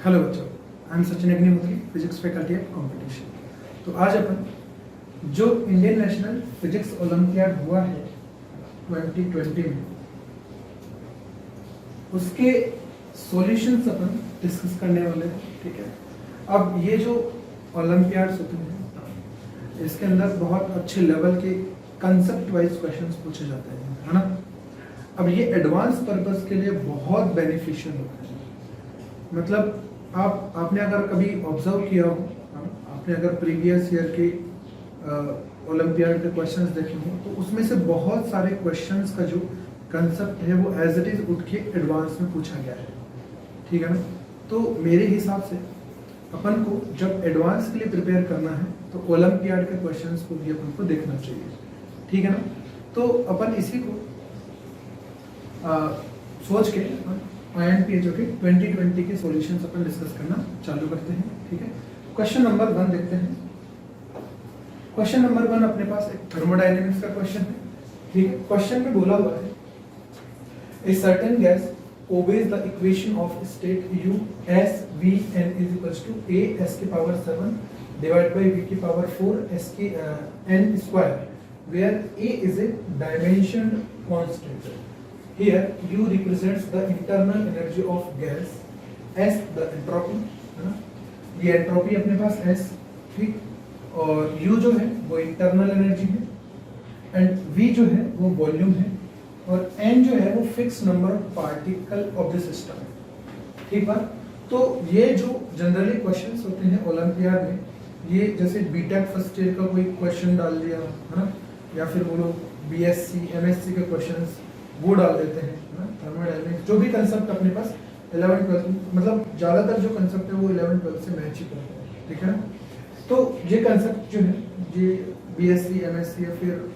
Hello बच्चों, I am Sachin Agnihotri, physics faculty of competition. तो आज अपन जो इंडियन नेशनल फिजिक्स ओलंपियाड हुआ है 2020 में, उसके सॉल्यूशंस अपन डिस्कस करने वाले हैं। ठीक है, अब ये जो ओलंपियाड्स होते हैं इसके अंदर बहुत अच्छे लेवल के कंसेप्ट वाइज क्वेश्चंस पूछे जाते हैं, है ना। अब ये एडवांस पर्पस के लिए बहुत बेनिफिशियल होते हैं। मतलब आपने अगर कभी ऑब्जर्व किया हो, आपने अगर प्रीवियस ईयर के ओलंपियाड के क्वेश्चंस देखे हो, तो उसमें से बहुत सारे क्वेश्चंस का जो कंसेप्ट है वो एज इट इज उठ के एडवांस में पूछा गया है। ठीक है ना। तो मेरे हिसाब से अपन को जब एडवांस के लिए प्रिपेयर करना है तो ओलंपियाड के क्वेश्चंस को भी अपन को देखना चाहिए। ठीक है ना। तो अपन इसी को सोच के INPHO के 2020 के सॉल्यूशंस अपन डिस्कस करना चालू करते हैं। ठीक है, क्वेश्चन नंबर 1 देखते हैं। क्वेश्चन नंबर 1 अपने पास एक थर्मोडायनेमिक्स का क्वेश्चन है। ठीक है, क्वेश्चन में बोला हुआ है a certain gas obeys the equation of state U as Vn is equals to A s की पावर 7 divided by V की पावर 4 s की n square, where A is a dimensioned constant. Here U represents the internal energy of gas, S the entropy, है ना। ये entropy अपने पास S, ठीक, और U जो है वो इंटरनल एनर्जी है, एंड V जो है वो वॉल्यूम है, और n जो है वो fix number of particle of the system है। ठीक बात। तो ये जो जनरली क्वेश्चंस होते हैं ओलंपियाड में, ये जैसे बीटेक फर्स्ट ईयर का कोई क्वेश्चन डाल दिया, है ना, या फिर वो लोग BSc MSc के क्वेश्चंस वो डाल देते हैं, है ना। थर्मोडायनेमिक्स जो भी कंसेप्ट अपने पास 11th 12th, मतलब ज्यादातर जो कंसेप्ट है वो 11th 12th से मैच ही करते हैं। ठीक है ना। तो ये कंसेप्ट जो है ये BSc MSc या फिर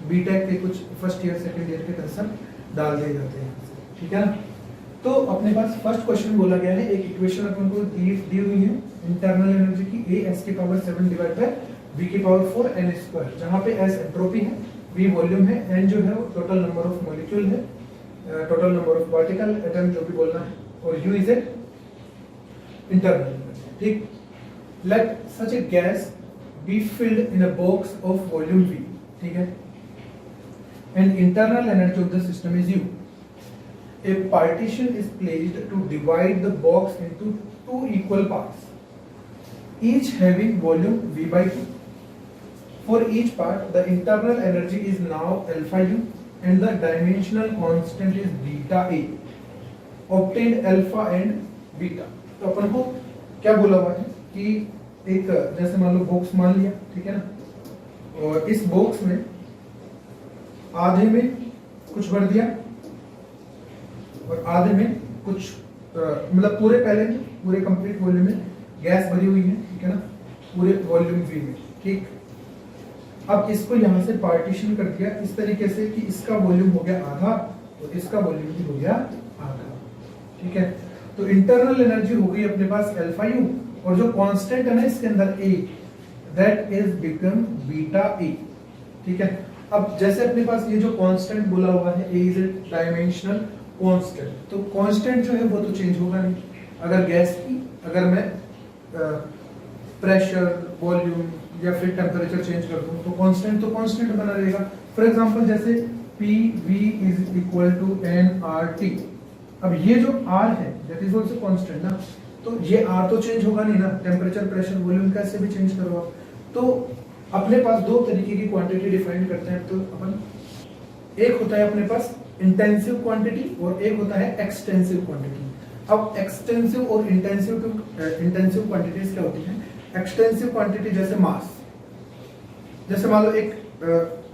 बीटेक के कुछ फर्स्ट ईयर सेकंड ईयर के कंसेप्ट डाल दिए जाते हैं। ठीक है ना। तो अपने पास फर्स्ट क्वेश्चन बोला गया है, एक इक्वेशन अपन को दी हुई है इंटरनल एनर्जी की A s की पावर 7 डिवाइड बाय V की पावर 4 n स्क्वायर, जहां पे S एंट्रोपी है, V वॉल्यूम है, n जो है वो टोटल नंबर ऑफ मॉलिक्यूल है, total number of particle atom जो भी बोलना है, और U is a internal energy. ठीक, let such a gas be filled in a box of volume V, ठीक है, and internal energy of the system is U. A partition is placed to divide the box into two equal parts, each having volume V by 2. For each part, the internal energy is now alpha U and the dimensional constant is beta A. Obtained alpha and beta. तो अपन को क्या बोला हुआ है कि एक जैसे मान लो बॉक्स मान लिया, ठीक है ना, और इस बॉक्स में आधे में कुछ भर दिया और आधे में कुछ मतलब पूरे पहले में पूरे कंप्लीट वॉल्यूम में गैस भरी हुई है, ठीक है ना, पूरे वॉल्यूम V में। ठीक, अब इसको यहाँ से पार्टीशन कर दिया इस तरीके से कि इसका वॉल्यूम हो गया आधा और इसका वॉल्यूम भी हो गया आधा। ठीक है, तो इंटरनल एनर्जी हो गई अपने पास अल्फा U, और जो कांस्टेंट है ना इसके अंदर A, that is become beta A। ठीक है, अब जैसे अपने पास ये जो कांस्टेंट बोला हुआ है A is a dimensional constant, तो कांस्टेंट जो है वो तो चेंज होगा नहीं। अगर गैस की अगर मैं प्रेशर वॉल्यूम या फिर टेम्परेचर चेंज कर दूं तो कांस्टेंट तो कांस्टेंट बना रहेगा। फॉर एग्जांपल जैसे PV is equal to nRT, अब ये जो R है दैट इज आल्सो कांस्टेंट ना, तो ये R तो चेंज होगा नहीं ना, टेम्परेचर प्रेशर वॉल्यूम कैसे भी चेंज करो आप। तो अपने पास दो तरीके की क्वांटिटी डिफाइन करते हैं। तो अपन एक होता है अपने पास इंटेंसिव क्वांटिटी और एक होता है एक्सटेंसिव क्वांटिटी। अब एक्सटेंसिव और इंटेंसिव क्वांटिटीज क्या होती हैं? एक्सटेंसिव क्वांटिटी जैसे मास, जैसे मान लो एक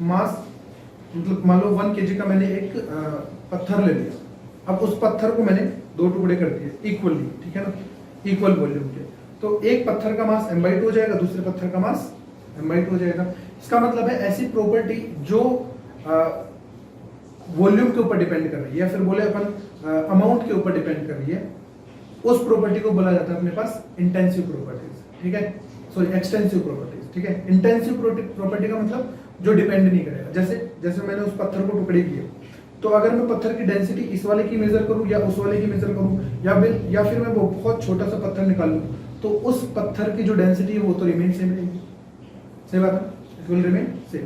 मास मतलब मान लो 1 kg का मैंने एक पत्थर ले लिया, अब उस पत्थर को मैंने दो टुकड़े कर दिए इक्वली, ठीक है ना, इक्वल वॉल्यूम के, तो एक पत्थर का मास m/2 हो जाएगा, दूसरे पत्थर का मास m/2 हो जाएगा। इसका मतलब है ऐसी प्रॉपर्टी जो वॉल्यूम के ऊपर डिपेंड कर रही है या फिर बोले अपन अमाउंट के ऊपर डिपेंड कर रही है, उस प्रॉपर्टी को बोला जाता है अपने पास इंटेंसिव प्रॉपर्टीज। ठीक है, सॉरी एक्सटेंसिव प्रॉपर्टीज। ठीक है, इंटेंसिव प्रॉपर्टी का मतलब जो डिपेंड नहीं करेगा। जैसे मैंने उस पत्थर को टुकड़े किए, तो अगर मैं पत्थर की डेंसिटी इस वाले की मेजर करूं या उस वाले की मेजर करूं या फिर मैं वो बहुत छोटा सा पत्थर निकाल लूं, तो उस पत्थर की जो डेंसिटी है वो तो रिमेन सेम रहेगी। सही बात है, इट विल रिमेन सेम।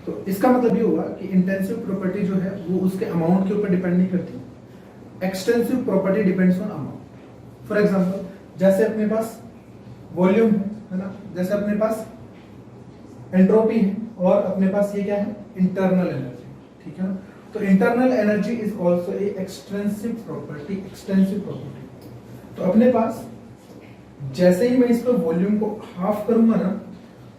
तो इसका मतलब ये हुआ कि इंटेंसिव प्रॉपर्टी जो है वो उसके अमाउंट के ऊपर डिपेंड नहीं करती, extensive property depends on amount. For example जैसे अपने पास वॉल्यूम है ना, जैसे अपने पास एंट्रोपी है और अपने पास ये क्या है, इंटरनल एनर्जी, ठीक है ना। तो internal energy is also a extensive property, extensive property. तो अपने पास जैसे ही मैं इसको वॉल्यूम को हाफ करूंगा ना,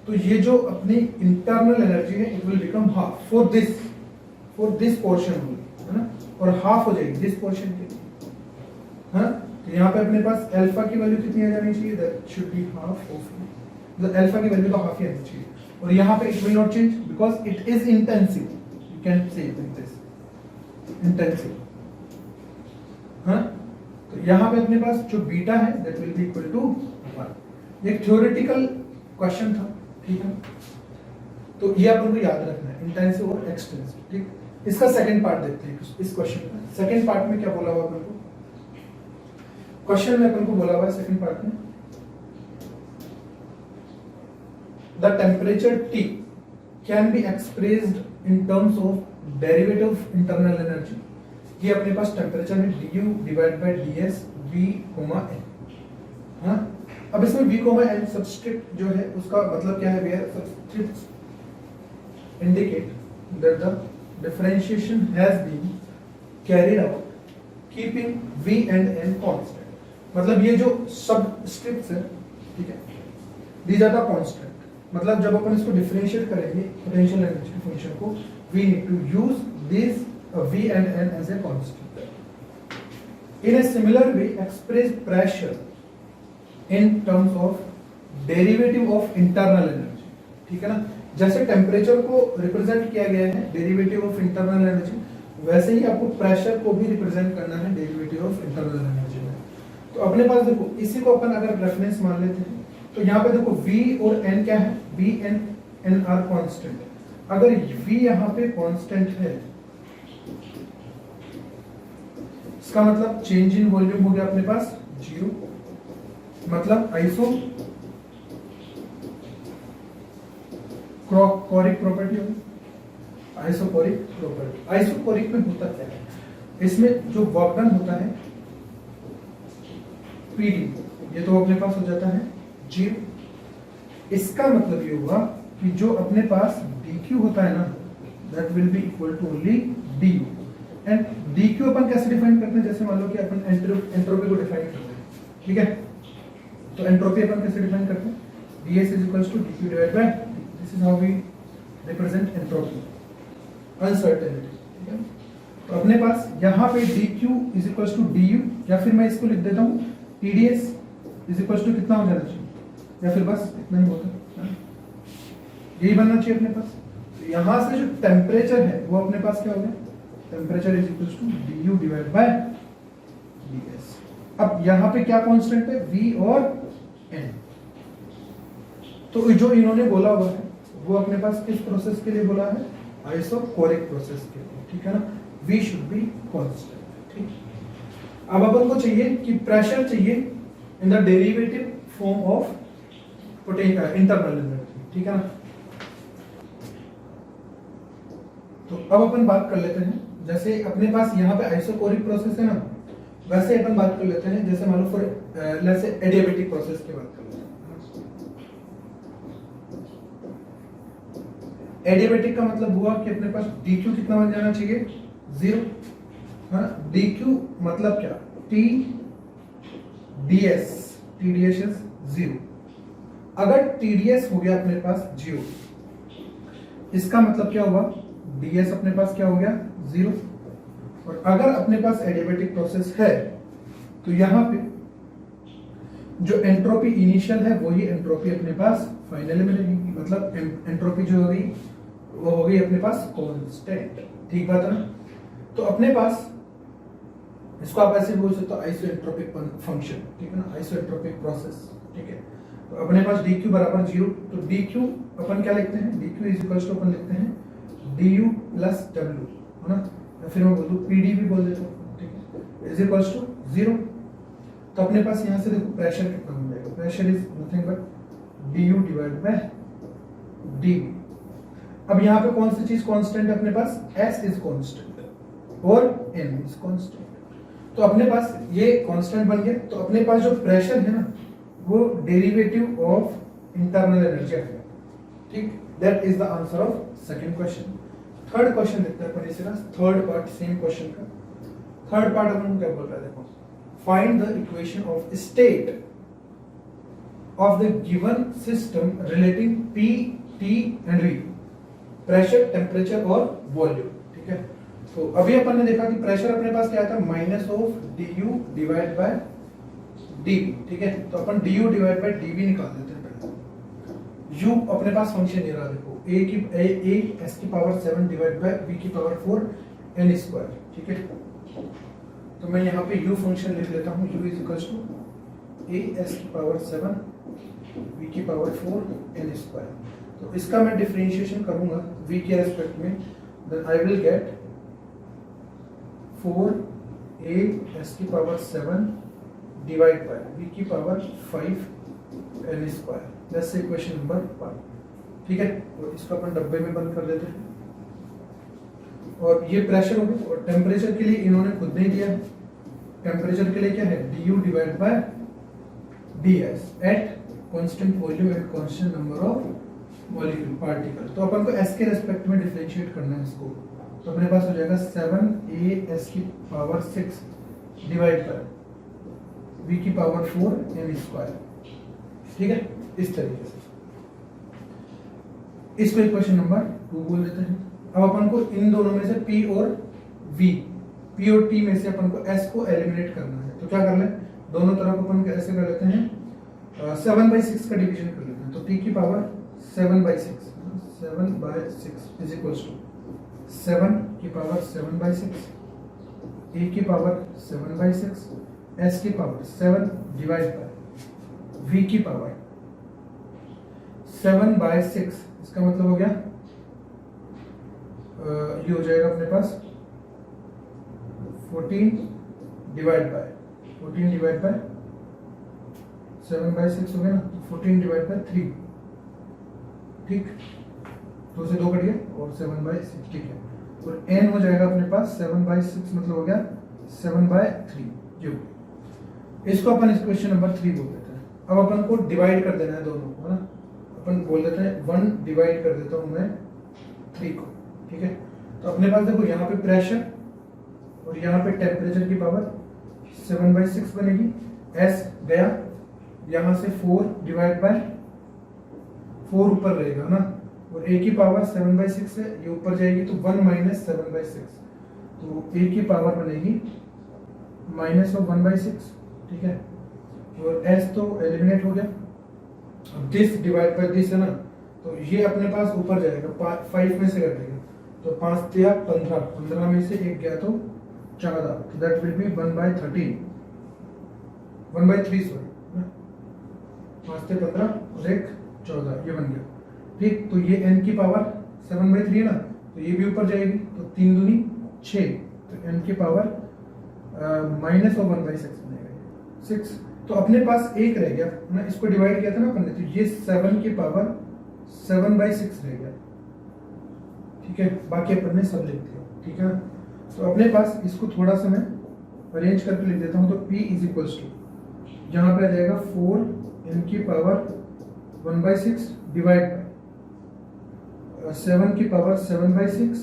तो ये जो अपनी इंटरनल एनर्जी है it will become half for this portion होगी, है ना, और हाफ हो जाएगी दिस पोर्शन के लिए, है। तो यहाँ पे अपने पास अल्फा की वैल्यू कितनी आ जानी चाहिए, that should be half of, मतलब अल्फा की वैल्यू तो हाफ ही आनी चाहिए। और यहाँ पे it will not change because it is intensive, you can say it this intensive, हाँ। तो यहाँ पे अपने पास जो बीटा है that will be equal to 1। एक थ्योरेटिकल क्वेश्चन था, ठीक है। तो ये अपन को याद रखना है, इंटेंसिव और एक्सटेंसिव, ठीक। इसका सेकंड पार्ट देखते हैं इस क्वेश्चन का। सेकंड पार्ट में क्या बोला हुआ अपन को, क्वेश्चन में अपन को बोला हुआ है सेकंड पार्ट में, the temperature T can be expressed in terms of derivative of internal energy. ये अपने पास टेम्परेचर है du divide by ds v, n, हाँ। अब इसमें v, n सबस्क्रिप्ट जो है उसका मतलब क्या है, where subscripts indicate that the differentiation has been carried out keeping v and n constant। मतलब ये जो सबस्क्रिप्ट्स है, ठीक है, these are the constant। मतलब जब अपन इसको डिफरेंशिएट करेंगे पोटेंशियल एनर्जी के फंक्शन को, we need to use this v and n as a constant। In a similar way, express pressure in terms of derivative of internal energy, ठीक है ना। जैसे टेम्परेचर को रिप्रेजेंट किया गया है डेरिवेटिव ऑफ इंटरनल एनर्जी, वैसे ही आपको प्रेशर को भी रिप्रेजेंट करना है डेरिवेटिव ऑफ इंटरनल एनर्जी में। तो अपने पास देखो इसी को अपन अगर रेफरेंस मान लेते हैं, तो यहाँ पे देखो v और n क्या है, v and n are constant. अगर v यहाँ पे कांस्टेंट है, इसका मतलब चेंज इन वॉल्यूम हो गया अपने पास 0, मतलब आइसोकोरिक प्रॉपर्टी होगी, आइसोकोरिक प्रॉपर्टी। आइसोकोरिक में होता क्या है, इसमें जो वर्क डन होता है PD, ये तो अपने पास हो जाता है 0। इसका मतलब ये हुआ कि जो अपने पास dq होता है ना, that will be equal to only du। And dq अपन कैसे डिफाइन करते हैं, जैसे मान लो कि अपन एंट्रोपी को डिफाइन करते हैं, ठीक है। तो एंट्रोपी अपन कैसे डिफाइन करते हैं, ds is equals to dq divide by, this is how we represent entropy, uncertainty, ठीक है। तो अपने पास यहाँ पे dq is equals to du, या फिर मैं इसको लिख देता हूँ TdS इज इक्वल्स टू कितना हो जाना चाहिए, या फिर बस इतना ही होता है, यही बनना चाहिए अपने पास। तो यहाँ से जो टेम्परेचर है वो अपने पास क्या हो गया, temperature is equals to du divide by ds। अब यहाँ पे क्या कांस्टेंट है, v और n। तो जो इन्होंने बोला हुआ है वो अपने पास किस प्रोसेस के लिए बोला है, आइसोकोरिक प्रोसेस के लिए, ठीक है ना। v शुड बी कांस्टेंट, ठीक। अब अपन को चाहिए कि प्रेशर चाहिए in the derivative form of internal energy, ठीक है ना। तो अब अपन बात कर लेते हैं, जैसे अपने पास यहाँ पे आइसोकोरिक प्रोसेस है ना, वैसे अपन बात कर लेते हैं, जैसे मान लो for let's say adiabatic process की बात कर लेते हैं। एडियाबेटिक का मतलब हुआ कि अपने पास dq कितना बन जाना चाहिए, 0, हाँ। dq मतलब क्या, TdS इज 0। अगर TdS हो गया अपने पास 0, इसका मतलब क्या हुआ, ds अपने पास क्या हो गया 0। और अगर अपने पास एडियाबेटिक प्रोसेस है तो यहाँ पे जो एंट्रोपी इनिशियल है वही एंट्रोपी अपने पास फाइनल में रहेगी, मतलब एंट्रोपी जो होगी वो हो गई अपने पास कांस्टेंट, ठीक बात है ना। तो अपने पास इसको आप ऐसे बोल सकते हो आइसोएंट्रोपिक फंक्शन, ठीक है ना, आइसोएंट्रोपिक प्रोसेस, ठीक है। तो अपने पास dq बराबर 0, तो dq अपन क्या लिखते हैं, dq इज इक्वल टू अपन लिखते हैं du प्लस w, है ना, या फिर मैं बोल दूं पी डी भी बोल देता हूँ, ठीक है, इज इक्वल्स टू 0। तो अपने पास यहाँ से देखो प्रेशर कितना हो जाएगा, pressure is nothing but D U divide by D. अब यहाँ पे कौन सी चीज कांस्टेंट है अपने पास, S इज कांस्टेंट और M इज कांस्टेंट। तो अपने पास ये कांस्टेंट बन गया, तो अपने पास जो प्रेशर है ना वो डेरिवेटिव ऑफ इंटरनल एनर्जी है, ठीक। That is the answer of second question. Third question देखते हैं अपन इसे ना, थर्ड पार्ट सेम क्वेश्चन का। थर्ड पार्ट अपन क्या बोल रहा है, देखो find the equation of state of the given system relating P, T and V, pressure, temperature और वॉल्यूम, ठीक है। तो अभी अपन ने देखा कि प्रेशर अपने पास क्या था, minus of D U divide by D, ठीक है। तो अपन D U divide by D V निकाल देते हैं पहले। यू अपने पास फंक्शन ये रहा, देखो ए एस की पावर 7 डिवाइड बाय बी की पावर 4 एन स्क्वायर, ठीक है। तो मैं यहाँ पे यू फंक्शन लिख लेता हूँ, U is equals to A S की पावर 7 v की पावर 4 n स्क्वायर। तो इसका मैं डिफरेंशिएशन करूंगा v के रेस्पेक्ट में, then I will get 4a s की पावर 7 डिवाइड बाय v की power 5 n square. That's equation number 1, ठीक है। और इसको अपन डब्बे में बंद कर देते हैं। और ये प्रेशर हो गया, और टेम्परेचर के लिए इन्होंने खुद नहीं दिया। टेम्परेचर के लिए क्या है, du divide by ds at constant volume and constant number of molecule particle. तो अपन को s के रेस्पेक्ट में डिफरेंशिएट करना है इसको। तो अपने पास हो जाएगा 7a s की पावर 6 डिवाइड बाय v की पावर 4 n स्क्वायर, ठीक है। इस तरीके से इसको इक्वेशन नंबर 2 बोल देते हैं। अब अपन को इन दोनों में से p और v, p और t में से अपन को s को एलिमिनेट करना है। तो क्या कर ले, दोनों तरफ अपन कैसे कर लेते हैं, 7/6 का डिवीजन कर लेते हैं। तो t की पावर 7/6 इज इक्वल्स टू 7 की पावर 7/6, a की पावर 7/6, s की पावर 7 डिवाइड बाय v की पावर 7/6। इसका मतलब हो गया ये हो जाएगा अपने पास 14 डिवाइड बाय 7/6 हो गया ना, 14 डिवाइड बाय 3, ठीक। 2 से 2 कट गया और 7/6, ठीक है। और n हो जाएगा अपने पास 7/6 मतलब हो गया 7/3, ये हो गया। इसको अपन इक्वेशन नंबर 3 बोल देते हैं। अब अपन को डिवाइड कर देना है दोनों को, है ना। अपन बोल देते हैं 1 डिवाइड कर देता हूं मैं 3 को, ठीक है। तो अपने पास देखो यहाँ पे प्रेशर और यहाँ पे टेम्परेचर की पावर 7/6 बनेगी। s गया यहाँ से 4 डिवाइड बाय 4 ऊपर रहेगा ना, और a की पावर 7/6 है, ये ऊपर जाएगी तो 1 माइनस 7/6, तो a की पावर बनेगी माइनस ऑफ 1/6, ठीक है। और s तो एलिमिनेट हो गया। अब दिस डिवाइड बाय दिस है ना, तो ये अपने पास ऊपर जाएगा, 5 में से कटेगा, तो 5 तिया 15, 15 में से एक गया तो 14, तो दैट विल बी 1/13, 1/3 सॉरी, 5 से 15 और एक 14, ये बन गया, ठीक। तो ये n की पावर 7/3 है ना, तो ये भी ऊपर जाएगी, तो 3 दूनी 6, तो n की पावर माइनस ऑफ 1/6 बनेगा 6। तो अपने पास एक रह गया ना, इसको डिवाइड किया था ना अपन ने, तो ये 7 की पावर 7/6 रह गया, ठीक है। बाकी अपन ने सब लिख दिया, ठीक है। तो अपने पास इसको थोड़ा सा मैं अरेंज करके लिख देता हूँ। तो p इज इक्वल्स टू यहाँ पे आ जाएगा 4 n की पावर 1/6 डिवाइड बाय 7 की पावर 7/6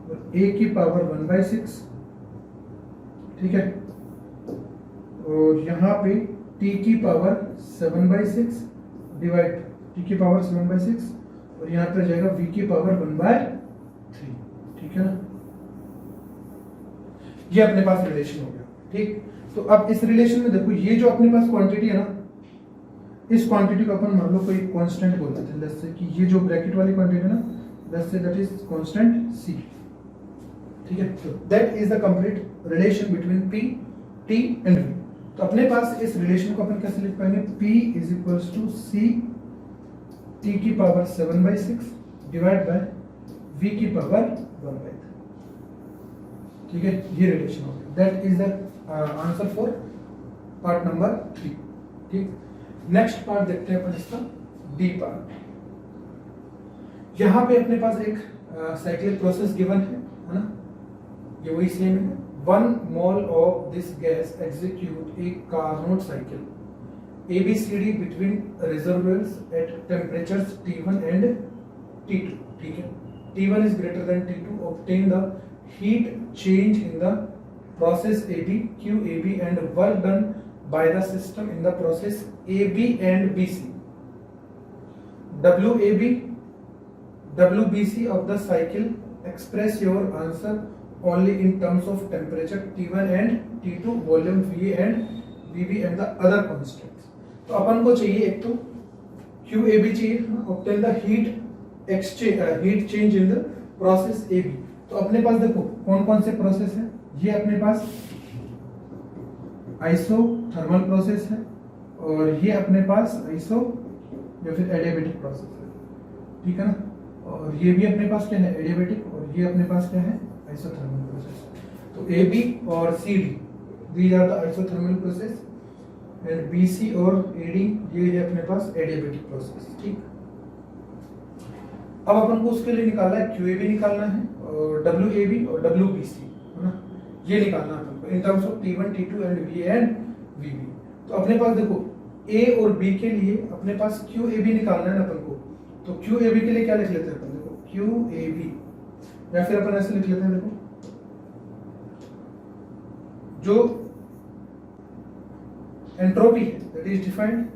और a की पावर 1/6, ठीक है। और यहाँ पे t की पावर 7/6 डिवाइड t की पावर 7/6 और यहाँ पे जाएगा v की पावर 1/3, ठीक है ना। ये अपने पास रिलेशन हो गया, ठीक। तो अब इस रिलेशन में देखो, ये जो अपने पास क्वांटिटी है ना, इस क्वांटिटी को अपन मान लो कोई कांस्टेंट बोल देते हैं। जैसे कि ये जो ब्रैकेट वाली क्वांटिटी है ना, जैसे दैट इज कांस्टेंट c, ठीक है। तो that is the complete relation between p, t and v। तो अपने पास इस रिलेशन को अपन कैसे लिख पाएंगे, p is equals to c t की पावर 7/6 डिवाइड बाय v की पावर 1/3। ठीक है, ये रिलेशन हो गया। That is the answer for part number 3। ठीक, नेक्स्ट पार्ट देखते हैं अपन इसका, डी पार्ट। यहां पे अपने पास एक साइक्लिक प्रोसेस गिवन है ना, ये वही सेम है। 1 mole of this gas execute A Carnot cycle ABCD between reservoirs at temperatures T1 and T2। ठीक है, T1 is greater than T2, obtain the heat change in the process AB, QAB and work done by the system in the process AB and BC। WAB, WBC of the cycle, express your answer only in terms of temperature T1 and T2, volume VA and VB and the other constants। तो अपन को चाहिए एक तो QAB चाहिए, obtain the heat change in the process AB। तो अपने पास देखो कौन कौन से प्रोसेस है, ये अपने पास आइसोथर्मल प्रोसेस है, और ये अपने पास आइसो या फिर एडियाबेटिक प्रोसेस है। ठीक है ना, और ये भी अपने पास क्या है, एडियाबेटिक, और ये अपने पास क्या है, आइसोथर्मल प्रोसेस। तो AB और CD these are the isothermal process, and BC और AD ये है अपने पास एडियाबेटिक प्रोसेस। ठीक, अब अपन को उसके लिए निकालना है QAB निकालना है, और WAB और WBC है ना, ये निकालना है अपन को इन terms of T1 T2 and VA and VB। तो अपने पास देखो A और B के लिए अपने पास QAB निकालना है ना अपन को, तो QAB के लिए क्या लिख लेते हैं अपन, देखो QAB, या फिर अपन ऐसे लिख लेते हैं, देखो जो एंट्रोपी है that is defined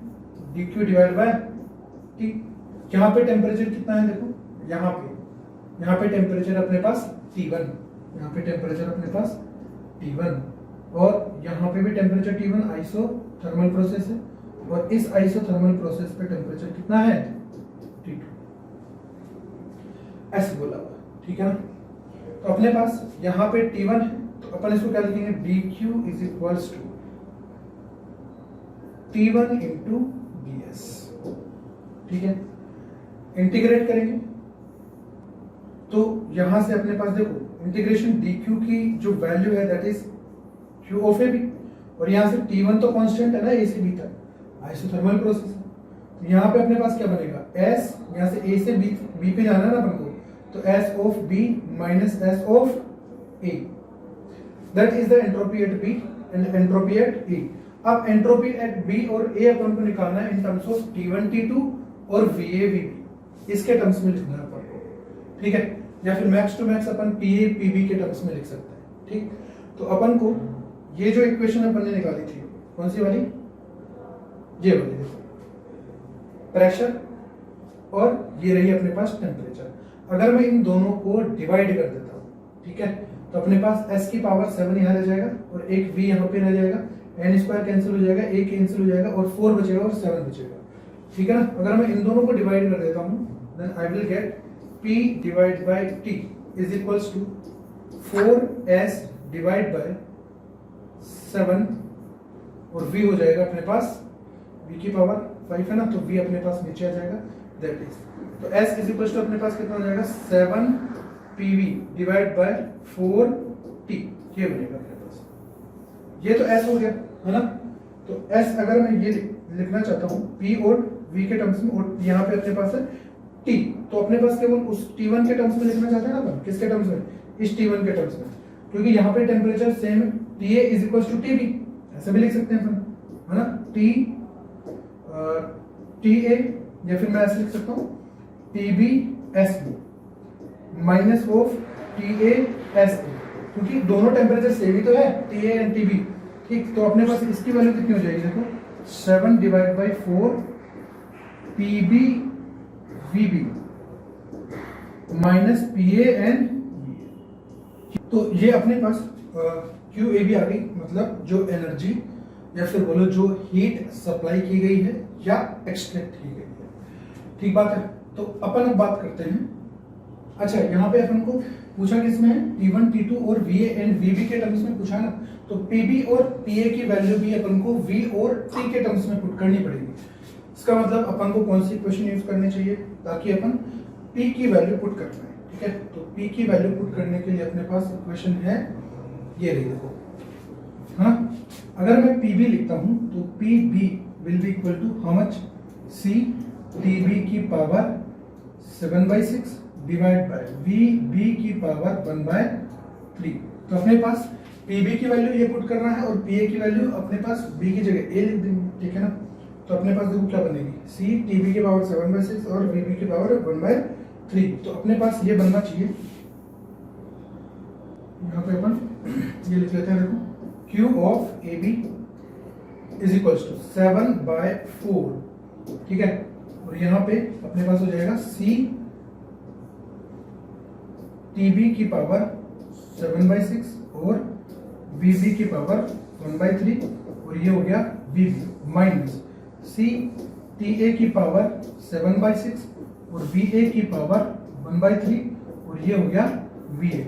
dq divide by T। यहाँ पे टेम्परेचर कितना है, देखो यहाँ पे टेम्परेचर अपने पास T1, यहाँ पे टेम्परेचर अपने पास T1, और यहाँ पे भी टेम्परेचर T1, आइसोथर्मल प्रोसेस है, और इस आइसोथर्मल प्रोसेस पे टेम्परेचर कितना है, T2, ऐसे बोला हुआ। ठीक है ना, तो अपने पास यहाँ पे T1 है, तो अपन इसको क्या लिखेंगे, dq is equals to T1 into BS। ठीक है, इंटीग्रेट करेंगे तो यहां से अपने पास देखो इंटीग्रेशन dq की जो वैल्यू है that is q of AB, और यहां से T1 तो कांस्टेंट है ना A से B तक, आइसोथर्मल प्रोसेस है, तो यहां पे अपने पास क्या बनेगा, S, यहां से A से B पे जाना है ना अपन को, तो S of B minus S of A, that is the entropy at B and entropy at A। अब एंट्रोपी एट B और A अपन को निकालना है इन टर्म्स ऑफ T1 T2 और VA VB, इसके टर्म्स में लिखना है अपन को। ठीक है, या फिर मैक्स टू मैक्स अपन PA PB के टर्म्स में लिख सकते हैं। ठीक, तो अपन को ये जो इक्वेशन अपन ने निकाली थी, कौन सी वाली, ये वाली, देखो प्रेशर और ये रही अपने पास टेम्परेचर। अगर मैं इन दोनों को डिवाइड कर देता हूँ, ठीक है, तो अपने पास S की पावर 7 यहाँ रह जाएगा, और एक V यहाँ पे रह जाएगा, n स्क्वायर कैंसिल हो जाएगा, a कैंसिल हो जाएगा, और 4 बचेगा और 7 बचेगा। ठीक है ना, अगर मैं इन दोनों को डिवाइड कर देता हूँ, then I will get P divide by T is equals to 4S divide by 7, और V हो जाएगा अपने पास, V की पावर 5 है ना, तो V अपने पास नीचे आ जाएगा, दैट इज, तो S इज इक्वल्स टू अपने पास कितना हो जाएगा, 7 PV डिवाइड बाय 4T, ये बनेगा अपने पास। ये तो S हो गया है ना, तो S अगर मैं ये लिखना चाहता हूँ P और V के टर्म्स में, और यहाँ पे अपने पास है T, तो अपने पास केवल उस T1 के टर्म्स में लिखना चाहते हैं ना अपन, किसके टर्म्स में, इस T1 के टर्म्स में, क्योंकि यहाँ पे टेम्परेचर सेम है, TA is equals to TB, ऐसे भी लिख सकते हैं अपन, है ना, TA, या फिर मैं ऐसे लिख सकता हूँ TB SB minus of TA SB, क्योंकि दोनों टेम्परेचर सेम ही तो है, TA एंड TB। ठीक, तो अपने पास इसकी वैल्यू कितनी हो जाएगी, देखो 7 divide by 4 PB VB minus PA and, तो ये अपने पास QAB आ गई, मतलब जो एनर्जी या फिर बोलो जो हीट सप्लाई की गई है या एक्सट्रैक्ट की गई है। ठीक बात है, तो अपन अब बात करते हैं, अच्छा यहाँ पे अपन को पूछा किसमें है, T1 T2 और VA एंड VB के टर्म्स में पूछा ना, तो PB और PA की वैल्यू भी अपन को V और T के टर्म्स में पुट करनी पड़ेगी। इसका मतलब अपन को कौन सी इक्वेशन यूज करनी चाहिए, ताकि अपन P की वैल्यू पुट कर पाए। ठीक है, तो P की वैल्यू पुट करने के लिए अपने पास इक्वेशन है ये रही देखो, हाँ। अगर मैं पी बी लिखता हूं तो P B will be equal to how much, C T B की power 7/6 divide by V B की पावर 1/3। तो अपने पास पी बी की वैल्यू ये पुट करना है और पी ए की वैल्यू अपने पास बी की जगह ए लिख देंगे, ठीक है ना। तो अपने पास देखो क्या बनेगी, सी टी बी की पावर 7/6 और वी बी की पावर 1/3। तो अपने पास ये बनना चाहिए, यहाँ पे अपन ये लिख लेते हैं, देखो Q of A B is equal to 7/4, ठीक है। और यहाँ पे अपने पास हो जाएगा सी टी बी की पावर 7/6 और वी बी की पावर 1/3, और ये हो गया V B minus C T A की पावर 7/6 और वी ए की पावर 1/3, और ये हो गया वी ए,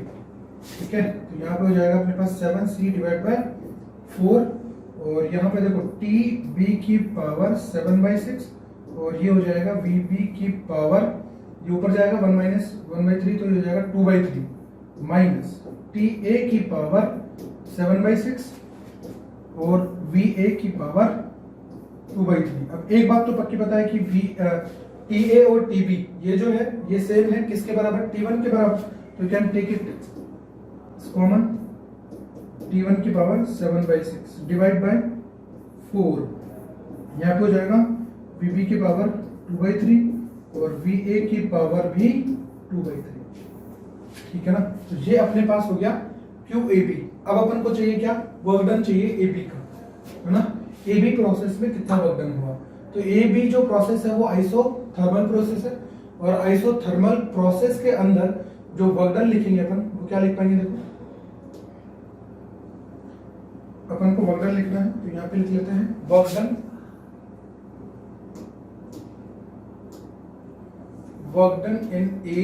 ठीक है। तो यहाँ पे हो जाएगा अपने पास 7c डिवाइड बाय 4, और यहाँ पे देखो टी बी की पावर 7/6 और ये हो जाएगा वी बी की पावर, ये ऊपर जाएगा 1 माइनस 1/3, तो ये हो जाएगा 2/3 माइनस टी ए की पावर 7/6 और वी ए की पावर 2/3। अब एक बात तो पक्की पता है कि टी ए और टी बी ये जो है ये सेम है किसके बराबर, T1 के बराबर। तो can take it common, T1 की पावर 7/6 डिवाइड बाय 4, यहाँ पे हो जाएगा VB की पावर 2/3 और VA की पावर भी 2/3, ठीक है ना। तो ये अपने पास हो गया QAB। अब अपन को चाहिए क्या, वर्क डन चाहिए AB का, है ना। AB प्रोसेस में कितना वर्क डन हुआ, तो AB जो प्रोसेस है वो आइसोथर्मल प्रोसेस है, और आइसोथर्मल प्रोसेस के अंदर जो वर्क डन लिखेंगे अपन वो क्या लिख पाएंगे, देखो अपन को वर्क डन लिखना है तो यहाँ पे लिख लेते हैं work done in A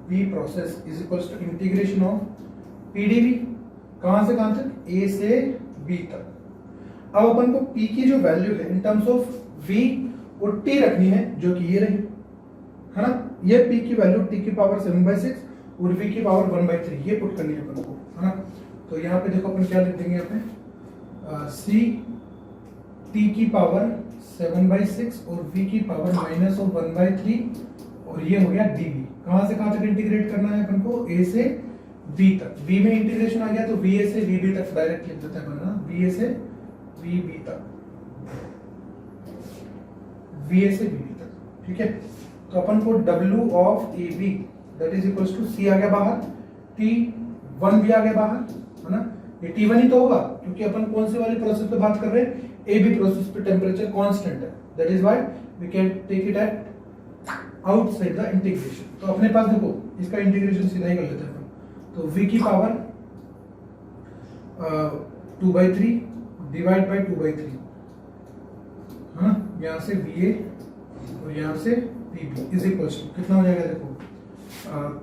B process is equals to integration of PDV, कहां से कहां तक, ए से बी तक। अब अपन को पी की जो वैल्यू है इन टर्म्स ऑफ वी और टी रखनी है, जो कि ये रही, है ना। ये पी की वैल्यू टी की पावर 7/6 और वी की पावर 1/3 ये पुट करनी है अपन को, है ना। तो यहाँ पे देखो अपन क्या लिख देंगे, यहाँ पे सी टी की पावर 7/6 और v की पावर माइनस ऑफ 1/3, और ये हो गया dv। कहां से कहां तक इंटीग्रेट करना है अपन को, a से b तक। b में इंटीग्रेशन आ गया तो va से vb तक डायरेक्ट लिख देते हैं अपन ना, va से vb तक, va से vb तक, ठीक है। तो अपन को w of ab that is equals to c आ गया बाहर, t1 भी आ गया बाहर, है ना। ये T1 ही तो होगा क्योंकि अपन कौन से वाले प्रोसेस पे बात कर रहे हैं, AB प्रोसेस पे टेम्परेचर कांस्टेंट है, that is why we can take it at outside the integration. तो अपने पास देखो इसका इंटीग्रेशन सीधा ही कर लेते हैं अपन, तो V की पावर 2/3 डिवाइड बाय 2/3, हाँ, यहाँ से VA और यहाँ से VB इज इक्वल टू कितना हो जाएगा, देखो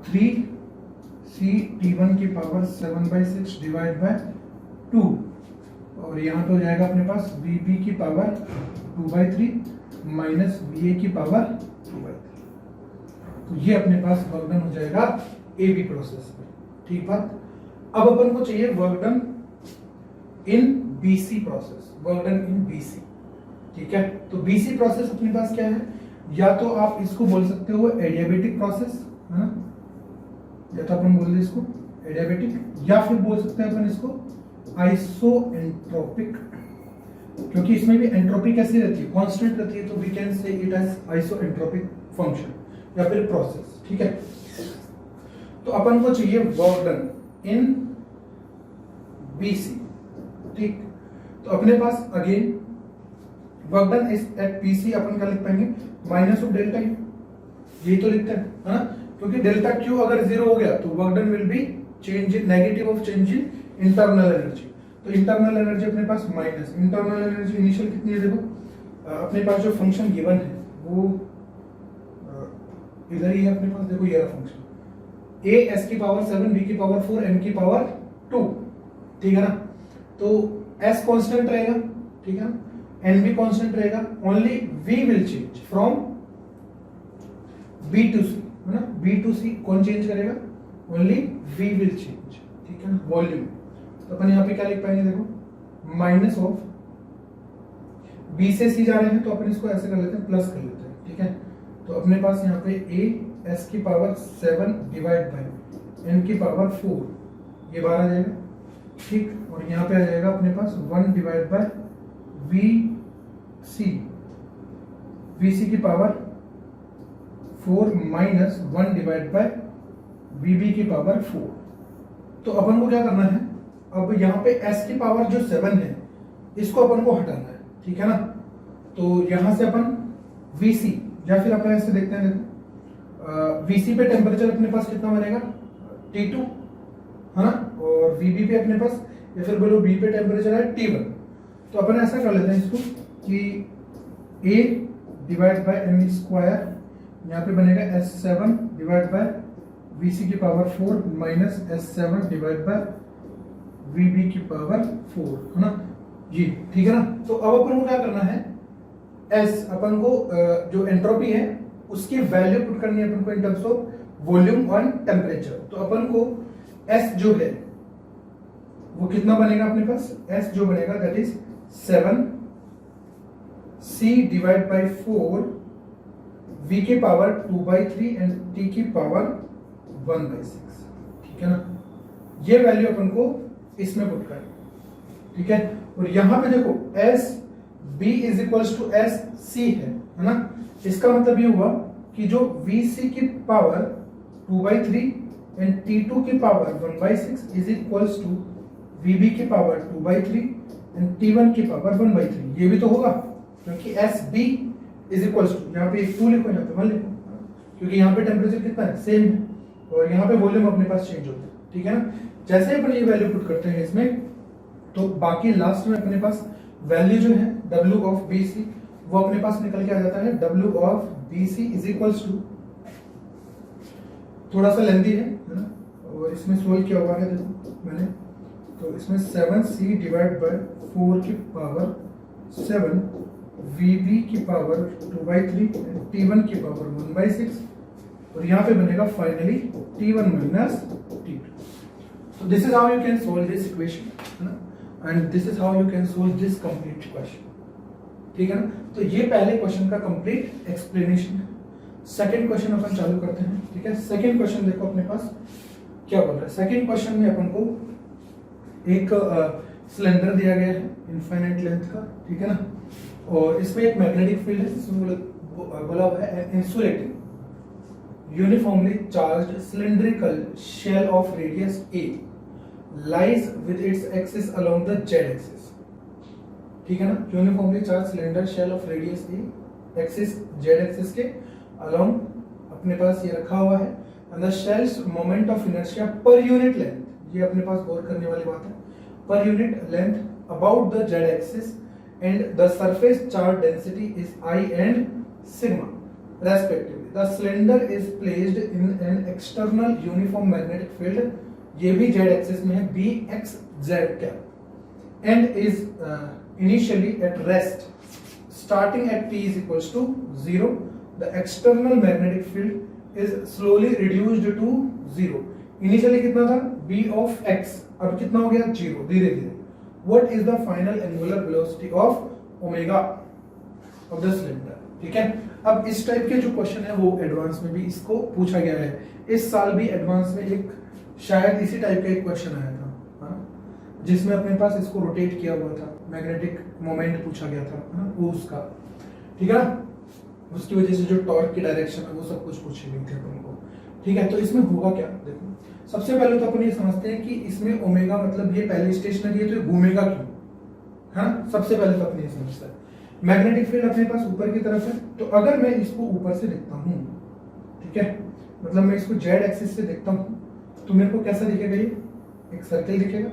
3c T1 की पावर 7/6 डिवाइड बाय 2, और यहाँ पे हो जाएगा अपने पास VB की पावर 2/3 माइनस VA की पावर 2/3। तो ये अपने पास वर्क डन हो जाएगा AB प्रोसेस में, ठीक बात। अब अपन को चाहिए वर्क डन इन BC प्रोसेस, वर्क डन इन BC, ठीक है। तो BC प्रोसेस अपने पास क्या है, या तो आप इसको बोल सकते हो एडियाबेटिक प्रोसेस, है ना, या तो अपन बोल दे इसको एडियाबेटिक, या फिर बोल सकते हैं अपन इसको आइसोएंट्रोपिक, क्योंकि इसमें भी एंट्रोपी कैसी रहती है, कांस्टेंट रहती है, तो we can say it as isoentropic function या फिर प्रोसेस, ठीक है। तो अपन को चाहिए वर्क डन इन बीसी, ठीक। तो अपने पास again work done is at PC, अपन क्या लिख पाएंगे, माइनस ऑफ डेल्टा यू, यही तो लिखते हैं, है ना, क्योंकि डेल्टा क्यू अगर 0 हो गया तो work done will be change in negative of change in internal energy. तो इंटरनल एनर्जी अपने पास माइनस, इंटरनल एनर्जी इनिशियल कितनी है, देखो अपने पास जो फंक्शन गिवन है वो इधर ही है अपने पास, देखो ये रहा फंक्शन a s की पावर 7 b की पावर 4 n की पावर 2, ठीक है ना। तो s कांस्टेंट रहेगा, ठीक है ना, n भी कांस्टेंट रहेगा, only v will change from b to c, है ना। b टू c कौन चेंज करेगा, ओनली v विल चेंज, ठीक है ना, वॉल्यूम। तो अपन यहाँ पे क्या लिख पाएंगे, देखो माइनस ऑफ बी से सी जा रहे हैं तो अपन इसको ऐसे कर लेते हैं, प्लस कर लेते हैं, ठीक है। तो अपने पास यहाँ पे ए एस की पावर 7 डिवाइड बाई एन की पावर 4, ये बाहर आ जाएगा, ठीक। और यहाँ पे आ जाएगा अपने पास 1 डिवाइड बाय वी सी की power 4 minus 1 divide by V B की पावर 4। तो अपन को क्या करना है, अब यहाँ पे s की पावर जो 7 है इसको अपन को हटाना है, ठीक है ना। तो यहां से अपन Vc या फिर अपन ऐसे देखते हैं, देखो Vc पे टेम्परेचर अपने पास कितना बनेगा, T2 है ना, और Vb पे अपने पास या फिर बोलो B पे टेम्परेचर है T1। तो अपन ऐसा कर लेते हैं इसको कि A divide by m square, यहाँ पे बनेगा S7 डिवाइड बाय Vc की power 4 minus S7 divide by Vb की पावर 4, है ना जी, ठीक है ना। तो अब अपन को क्या करना है, S अपन को जो एंट्रोपी है उसकी वैल्यू पुट करनी है अपन को इन टर्म्स ऑफ वॉल्यूम और टेम्परेचर। तो अपन को S जो है वो कितना बनेगा अपने पास, S जो बनेगा that is 7 C divide by 4 V की पावर 2/3 एंड T की पावर 1/6, ठीक है ना। ये वैल्यू अपन को इसमें पुट करनी, ठीक है। और यहां पे देखो S B is equals to S C है ना। इसका मतलब ये हुआ कि जो वी सी की पावर 2/3 एंड T2 की power 1/6 is equals to VB की पावर 2/3 एंड T1 की पावर 1/3। ये भी तो होगा क्योंकि S B is equals to, यहाँ पे 2 लिखो, यहाँ पे 1 लिखो, क्योंकि यहाँ पे टेम्परेचर कितना है, सेम है, और यहाँ पे वॉल्यूम अपने पास चेंज होता है, ठीक है ना। जैसे अपन ये वैल्यू पुट करते हैं इसमें, तो बाकी लास्ट में अपने पास वैल्यू जो है W ऑफ BC वो अपने पास निकल के आ जाता है, W of BC is equals to, थोड़ा सा लेंथी है ना, और इसमें सोल्व किया हुआ है देखो मैंने, तो इसमें 7C डिवाइड बाय 4 की पावर 7 VB की पावर 2/3 T1 की पावर 1/6, और यहाँ पे बनेगा finally T1 minus T2। So this is how you can solve this equation, है ना, and this is how you can solve this complete question, ठीक है ना। तो ये पहले क्वेश्चन का कंप्लीट एक्सप्लेनेशन है। सेकंड क्वेश्चन अपन चालू करते हैं, ठीक है। सेकंड क्वेश्चन देखो अपने पास क्या बोल रहा है। सेकंड क्वेश्चन में अपन को एक सिलेंडर दिया गया है इनफाइनाइट लेंथ का, ठीक है ना, और इसमें एक मैग्नेटिक फील्ड है जिसमें बोला हुआ है insulating uniformly charged cylindrical shell of radius a lies with its axis along the z axis, ठीक है ना। Uniformly charge cylinder shell of radius A axis z axis के along अपने पास ये रखा हुआ है, and the shell's moment of inertia per unit length, ये अपने पास गौर करने वाली बात है, per unit length about the z axis and the surface charge density is I and sigma respectively. The cylinder is placed in an external uniform magnetic field, ये भी z एक्सिस में है, BXZ cap, and is initially at rest starting at t is equals to 0. The external magnetic field is slowly reduced to 0. Initially कितना था, B of x, अब कितना हो गया 0 धीरे धीरे। What is the final angular velocity of omega of the cylinder, ठीक है। अब इस टाइप के जो क्वेश्चन है वो एडवांस में भी इसको पूछा गया है। इस साल भी एडवांस में एक शायद इसी टाइप का एक क्वेश्चन आया था, हाँ? जिसमें अपने पास इसको रोटेट किया हुआ था, मैग्नेटिक मोमेंट पूछा गया था, हाँ? वो उसका, ठीक है ना, उसकी वजह से जो टॉर्क की डायरेक्शन है वो सब कुछ पूछी गई थी अपन को, ठीक है। तो इसमें होगा क्या, देखो सबसे पहले तो अपन ये समझते हैं कि इसमें ओमेगा मतलब ये पहले स्टेशनरी है तो ये घूमेगा क्यों, हाँ, सबसे पहले तो अपन ये समझते हैं। मैग्नेटिक फील्ड अपने पास ऊपर की तरफ है, तो अगर मैं इसको ऊपर से देखता हूं, ठीक है, मतलब मैं इसको जेड एक्सिस से देखता हूं, तो मेरे को कैसा दिखेगा, ये एक सर्कल दिखेगा,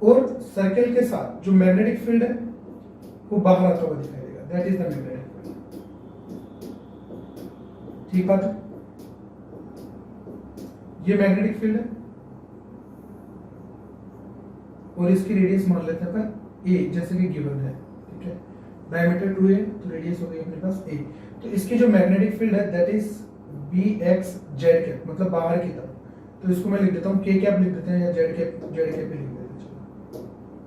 और सर्कल के साथ जो मैग्नेटिक फील्ड है वो बाहर आता हुआ दिखाई देगा, that is the magnetic field, ठीक बात है। ये मैग्नेटिक फील्ड है और इसकी रेडियस मान लेते हैं अपन ए, जैसे कि गिवन है, ठीक है। डायमीटर 2 है तो रेडियस हो गई अपने पास a। तो इसकी जो मैग्नेटिक फील्ड है दैट इज BXZ कैप, मतलब बाहर की तरफ। तो इसको मैं लिख देता हूँ K कैप लिख देते हैं या Z कैप पे लिख देते हैं।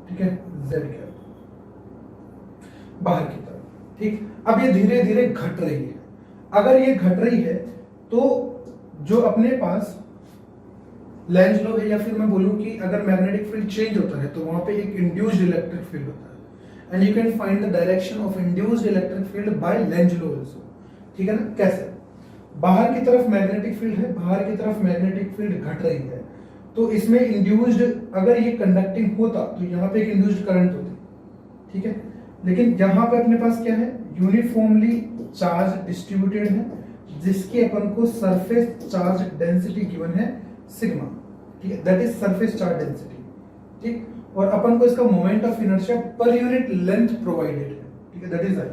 ठीक है, z कैप बाहर की तरफ। ठीक, अब ये धीरे धीरे घट रही है। अगर ये घट रही है तो जो अपने पास लेंज लॉ है, या फिर मैं बोलूं कि अगर मैग्नेटिक फील्ड चेंज होता है तो वहां पे एक इंड्यूस्ड इलेक्ट्रिक फील्ड होता है, and you can find the direction of induced electric field by Lenz law also. ठीक है ना, कैसे? बाहर की तरफ मैग्नेटिक फील्ड है, बाहर की तरफ मैग्नेटिक फील्ड घट रही है, तो इसमें इंड्यूस्ड, अगर ये कंडक्टिंग होता तो यहाँ पे एक इंड्यूस्ड करंट होती। ठीक है, लेकिन यहाँ पे अपने पास क्या है, यूनिफॉर्मली चार्ज डिस्ट्रीब्यूटेड है, जिसके अपन को सरफेस चार्ज डेंसिटी गिवन है सिग्मा। ठीक है, that is surface charge density. ठीक, और अपन को इसका moment of inertia per unit length provided है। ठीक है, दैट इज आई।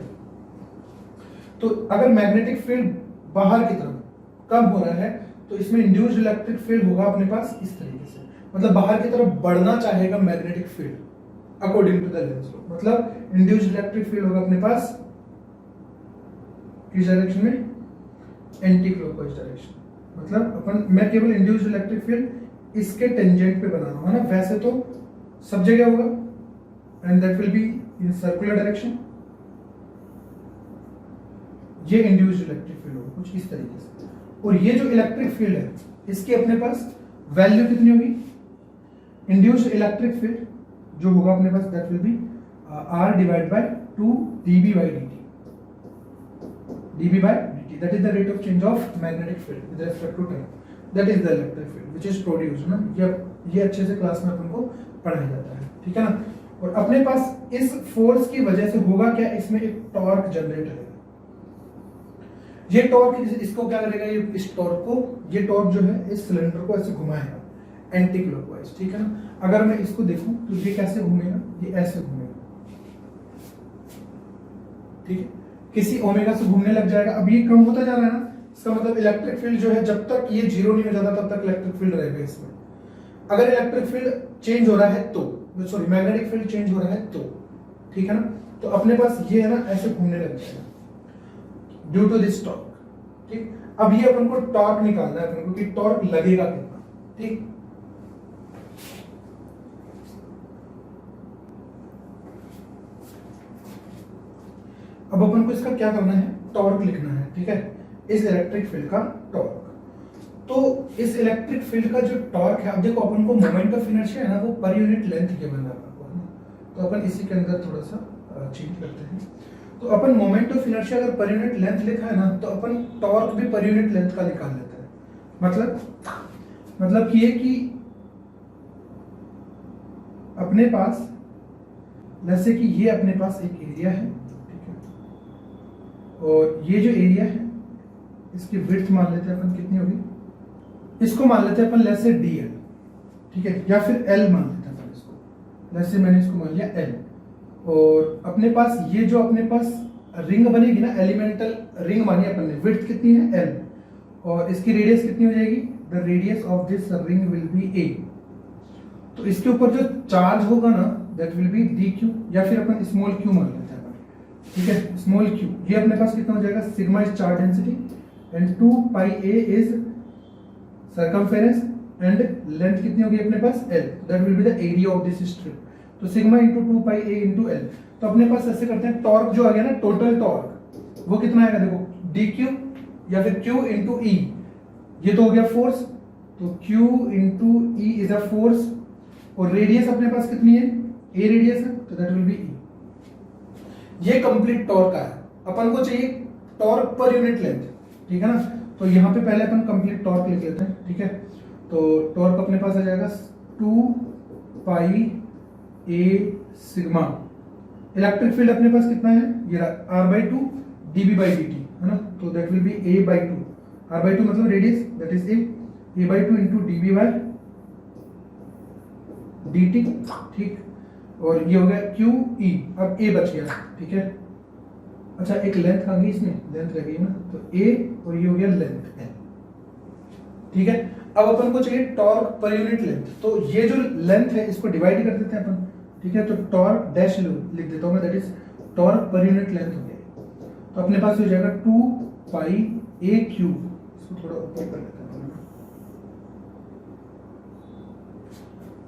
तो अगर मैग्नेटिक फील्ड बाहर की तरफ कम हो रहा है तो इसमें इंड्यूस्ड इलेक्ट्रिक फील्ड होगा अपने पास इस तरीके से, मतलब बाहर की तरफ बढ़ना चाहेगा magnetic field according to the Lenz law. मतलब इंड्यूस्ड इलेक्ट्रिक फील्ड होगा अपने पास किस डायरेक्शन में, एंटी क्लॉकवाइज डायरेक्शन। मतलब अपन, मैं केवल इंड्यूस्ड इलेक्ट्रिक फील्ड इसके टेंजेंट पे बना रहा हूं ना, वैसे तो सब जगह होगा, and that will be in circular direction. ये इंड्यूस्ड इलेक्ट्रिक फील्ड होगा कुछ इस तरीके से, और ये जो इलेक्ट्रिक फील्ड है इसकी अपने पास वैल्यू कितनी होगी, इंड्यूस्ड इलेक्ट्रिक फील्ड जो होगा अपने पास that will be R divide by 2 dB by dt, dB by dt, that is the rate of change of magnetic field with respect to time, that is the electric field which is produced ना। ये अच्छे से class में अपन को पढ़ाया जाता है। ठीक है ना, और अपने पास इस फोर्स की वजह से होगा क्या, इसमें एक टॉर्क जनरेट होगा। ये टॉर्क इसको क्या करेगा, ये इस टॉर्क को, ये टॉर्क जो है इस सिलेंडर को ऐसे घुमाएगा एंटी क्लॉकवाइज। ठीक है ना, अगर मैं इसको देखूं तो ये कैसे घूमेगा, ये ऐसे घूमेगा। ठीक है, किसी ओमेगा से घूमने लग जाएगा। अब ये कम होता जा रहा है ना, इसका मतलब इलेक्ट्रिक फील्ड जो है जब तक ये जीरो नहीं हो जाता तब तक इलेक्ट्रिक फील्ड रहेगा इसमें। अगर इलेक्ट्रिक फील्ड चेंज हो रहा है तो, सॉरी मैग्नेटिक फील्ड चेंज हो रहा है तो, ठीक है ना, तो अपने पास ये है ना ऐसे घूमने लग जाएगा ड्यू टू दिस टॉर्क। ठीक, अब ये अपन को टॉर्क निकालना है अपन को कि टॉर्क लगेगा कितना। ठीक, अब अपन को इसका क्या करना है, टॉर्क लिखना है। ठीक है, इस इलेक्ट्रिक फील्ड का टॉर्क। तो इस इलेक्ट्रिक फील्ड का जो टॉर्क है, अब देखो अपन को मोमेंट ऑफ इनर्शिया है ना वो पर यूनिट लेंथ गिवन है अपन को, तो अपन इसी के अंदर थोड़ा सा चेंज करते हैं। तो अपन मोमेंट ऑफ इनर्शिया अगर पर यूनिट लेंथ लिखा है ना, तो अपन टॉर्क भी पर यूनिट लेंथ का निकाल लेते हैं। मतलब कि ये कि अपने पास, जैसे कि ये अपने पास एक एरिया है, ठीक है, और ये जो एरिया है इसकी विड्थ मान लेते हैं अपन कितनी होगी, इसको मान लेते हैं अपन लेट्स से dl, ठीक है, या फिर l मान लेते हैं अपन इसको, लेट्स से मैंने इसको मान लिया l। और अपने पास ये जो अपने पास रिंग बनेगी ना, एलिमेंटल रिंग मानी अपन ने, विड्थ कितनी है l, और इसकी रेडियस कितनी हो जाएगी, the radius of this ring will be a। तो इसके ऊपर जो चार्ज होगा ना दैट विल बी dq, या फिर अपन स्मॉल q मान लेते हैं अपन, ठीक है, स्मॉल q। ये अपने पास कितना हो जाएगा, sigma is charge density and 2 pi a is circumference, and length कितनी होगी अपने पास l, that will be the area of this strip. तो sigma into 2 pi a into l। तो अपने पास ऐसे करते हैं, टॉर्क जो आ गया ना, टोटल टॉर्क वो कितना आएगा, देखो dq या फिर q इंटू e, ये तो हो गया फोर्स, तो q into e is a force, और रेडियस अपने पास कितनी है, a रेडियस है, तो दैट विल बी e। ये कंप्लीट टॉर्क आया। अपन को चाहिए टॉर्क पर यूनिट लेंथ, ठीक है ना, तो यहाँ पे पहले अपन कंप्लीट टॉर्क लिख लेते हैं, ठीक है। तो टॉर्क अपने पास आ जाएगा 2 पाई a सिग्मा। इलेक्ट्रिक फील्ड अपने पास कितना है, ये r/2 dB by dt है ना, तो that will B a/2, r/2 मतलब radius, that is a/2 into dB by dt, ठीक। और ये हो गया QE, अब a बच गया, ठीक है। अच्छा एक लेंथ आ गई, इसमें लेंथ रह गई ना, तो a और ये हो गया लेंथ l, ठीक है। अब अपन को चाहिए टॉर्क पर यूनिट लेंथ, तो ये जो लेंथ है इसको डिवाइड कर देते हैं अपन, ठीक है। तो टॉर्क डैश लिख देता हूं मैं, दैट इज टॉर्क पर यूनिट लेंथ हो गया। तो अपने पास हो जाएगा 2 पाई a क्यूब, इसको थोड़ा ऊपर कर लेते हैं,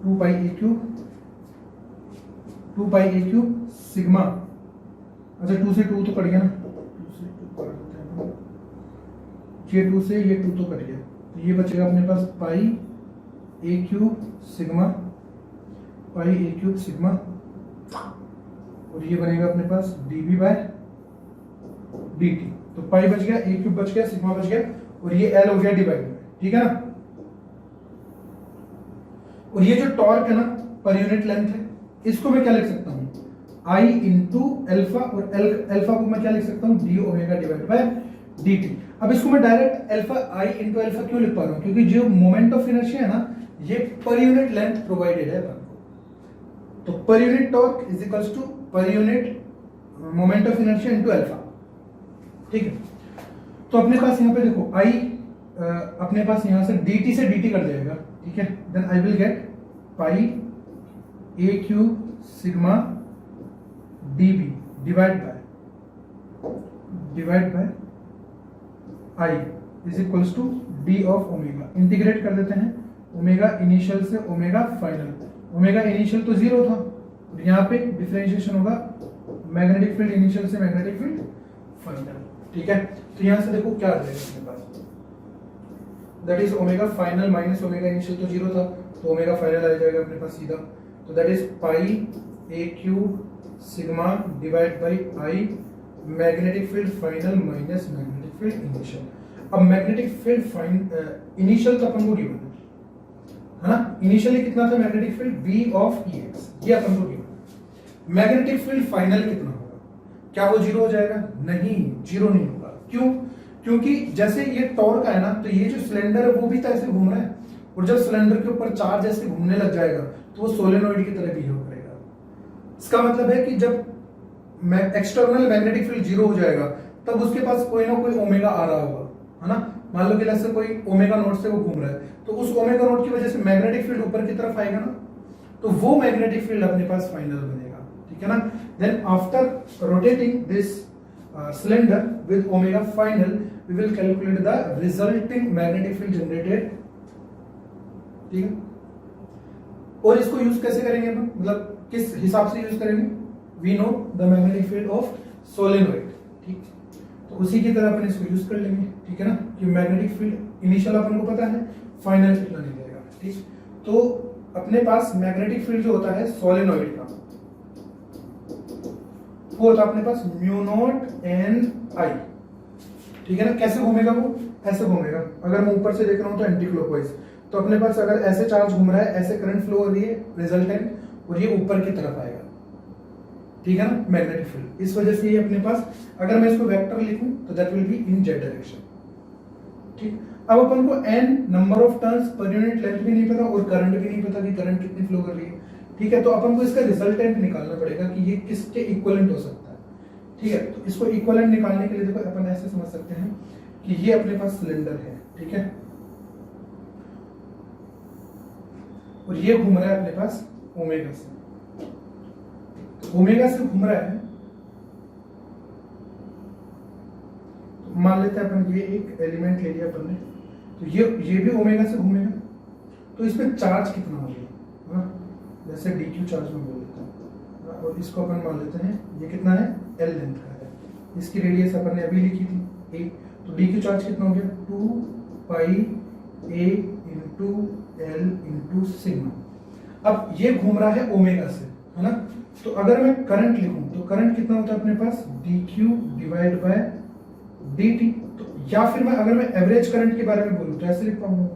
2 पाई a cube 2 pi A cube sigma, अच्छा 2 से 2 तो कट गया ना, 2 से 2 काट देते हैं ना, ये 2 से ये 2 तो कट गया, तो ये बचेगा अपने पास पाई A cube sigma, pi A cube sigma, और ये बनेगा अपने पास डीबी बाय dt। तो पाई बच गया, ए क्यूब बच गया, सिग्मा बच गया, और ये एल हो गया डिवाइड में, ठीक है ना। और ये जो टॉर्क है ना पर यूनिट लेंथ है, इसको मैं क्या लिख सकता हूं, आई इंटू एल्फा, और एल्फा को मैं क्या लिख सकता हूं, D omega divide by dt। अब इसको मैं डायरेक्ट एल्फा आई इंटू एल्फा क्यों लिख पा रहा हूं, क्योंकि जो मोमेंट ऑफ इनर्शिया है ना ये पर यूनिट लेंथ प्रोवाइडेड है अपन को। तो per unit torque is equals to per unit moment of inertia into alpha, ठीक है। तो अपने पास यहाँ पे देखो आई अपने पास यहाँ से dt से dt कट जाएगा, ठीक है। Then I will get pi A cube sigma db divide by I is equals to D of omega. Integrate कर देते हैं, ओमेगा इनिशियल से ओमेगा फाइनल, ओमेगा इनिशियल तो 0 था, और यहाँ पे डिफरेंशिएशन होगा मैग्नेटिक फील्ड इनिशियल से मैग्नेटिक फील्ड फाइनल, ठीक है। तो यहाँ से देखो क्या आ जाएगा अपने पास, that is omega final minus omega initial तो 0 था, तो ओमेगा फाइनल आ जाएगा अपने पास सीधा, तो that is pi A cube sigma divide by I magnetic field final minus magnetic field initial. अब मैग्नेटिक फील्ड इनिशियल तो अपन को गिवन है ना, इनिशियली कितना था magnetic field v of ex, ये अपन को गिवन। मैग्नेटिक फील्ड फाइनल कितना होगा, क्या वो 0 हो जाएगा, नहीं 0 नहीं होगा, क्यों, क्योंकि जैसे ये टॉर्क है ना, तो ये जो सिलेंडर है वो भी तो ऐसे घूम रहा है, और जब सिलेंडर के ऊपर चार्ज ऐसे घूमने लग जाएगा तो वो सोलेनोइड की तरह बिहेव करेगा। इसका मतलब है कि जब एक्सटर्नल मैग्नेटिक फील्ड 0 हो जाएगा तब उसके पास कोई ना कोई ओमेगा आ रहा होगा, है ना। मान लो कि जैसे कोई ओमेगा नोट से वो घूम रहा है, तो उस ओमेगा नोट की वजह से मैग्नेटिक फील्ड ऊपर की तरफ आएगा ना, तो वो मैग्नेटिक फील्ड अपने पास फाइनल बनेगा, ठीक है ना। Then after rotating this cylinder with omega final we will calculate the resulting magnetic field generated, ठीक है। और इसको यूज कैसे करेंगे, मतलब किस हिसाब से यूज करेंगे, we know the magnetic field of solenoid, ठीक। तो उसी की तरह अपन इसको यूज कर लेंगे, ठीक है ना, कि मैग्नेटिक फील्ड इनिशियल अपन को पता है, फाइनल कितना निकलेगा, ठीक। तो अपने पास मैग्नेटिक फील्ड जो होता है सोलेनोइड का, वो होता है अपने पास म्यू नॉट एन आई, ठीक है ना। कैसे घूमेगा वो, ऐसे घूमेगा, अगर मैं ऊपर से देख रहा हूं तो एंटी क्लॉकवाइज, तो अपने पास अगर ऐसे चार्ज घूम रहा है, ऐसे करंट फ्लो हो रही है रिजल्टेंट, और ये ऊपर की तरफ आएगा, ठीक है ना, मैग्नेटिक फील्ड। इस वजह से ये अपने पास, अगर मैं इसको वेक्टर लिखूं तो that will be in Z direction, ठीक। अब अपन को n number of turns per unit length भी नहीं पता, और करंट भी नहीं पता कि करंट कितनी फ्लो कर रही है, ठीक है। तो अपन को इसका रिजल्टेंट निकालना पड़ेगा कि ये किसके इक्विवेलेंट हो सकता है, ठीक है। तो इसको इक्विवेलेंट निकालने के लिए देखो अपन ऐसे समझ सकते हैं कि ये अपने पास सिलेंडर है, ठीक है, और ये घूम रहा है अपने पास ओमेगा से, ओमेगा से घूम रहा है, तो मान लेते हैं अपन ये एक एलिमेंट ले लिया अपन ने, तो ये भी ओमेगा से घूमेगा, तो इसमें चार्ज कितना हो गया, जैसे dq चार्ज में बोल देता हूँ, और इसको अपन मान लेते हैं ये कितना है, l लेंथ का है, इसकी रेडियस अपन ने अभी लिखी थी a, तो dq चार्ज कितना हो गया 2 पाई a into l into sigma. अब ये घूम रहा है ओमेगा से, है ना। तो अगर मैं करंट लिखूं तो करंट कितना होता है अपने पास dq डिवाइड बाय dt। तो या फिर मैं अगर मैं एवरेज करंट के बारे में बोलूं तो ऐसे लिख पाऊंगा,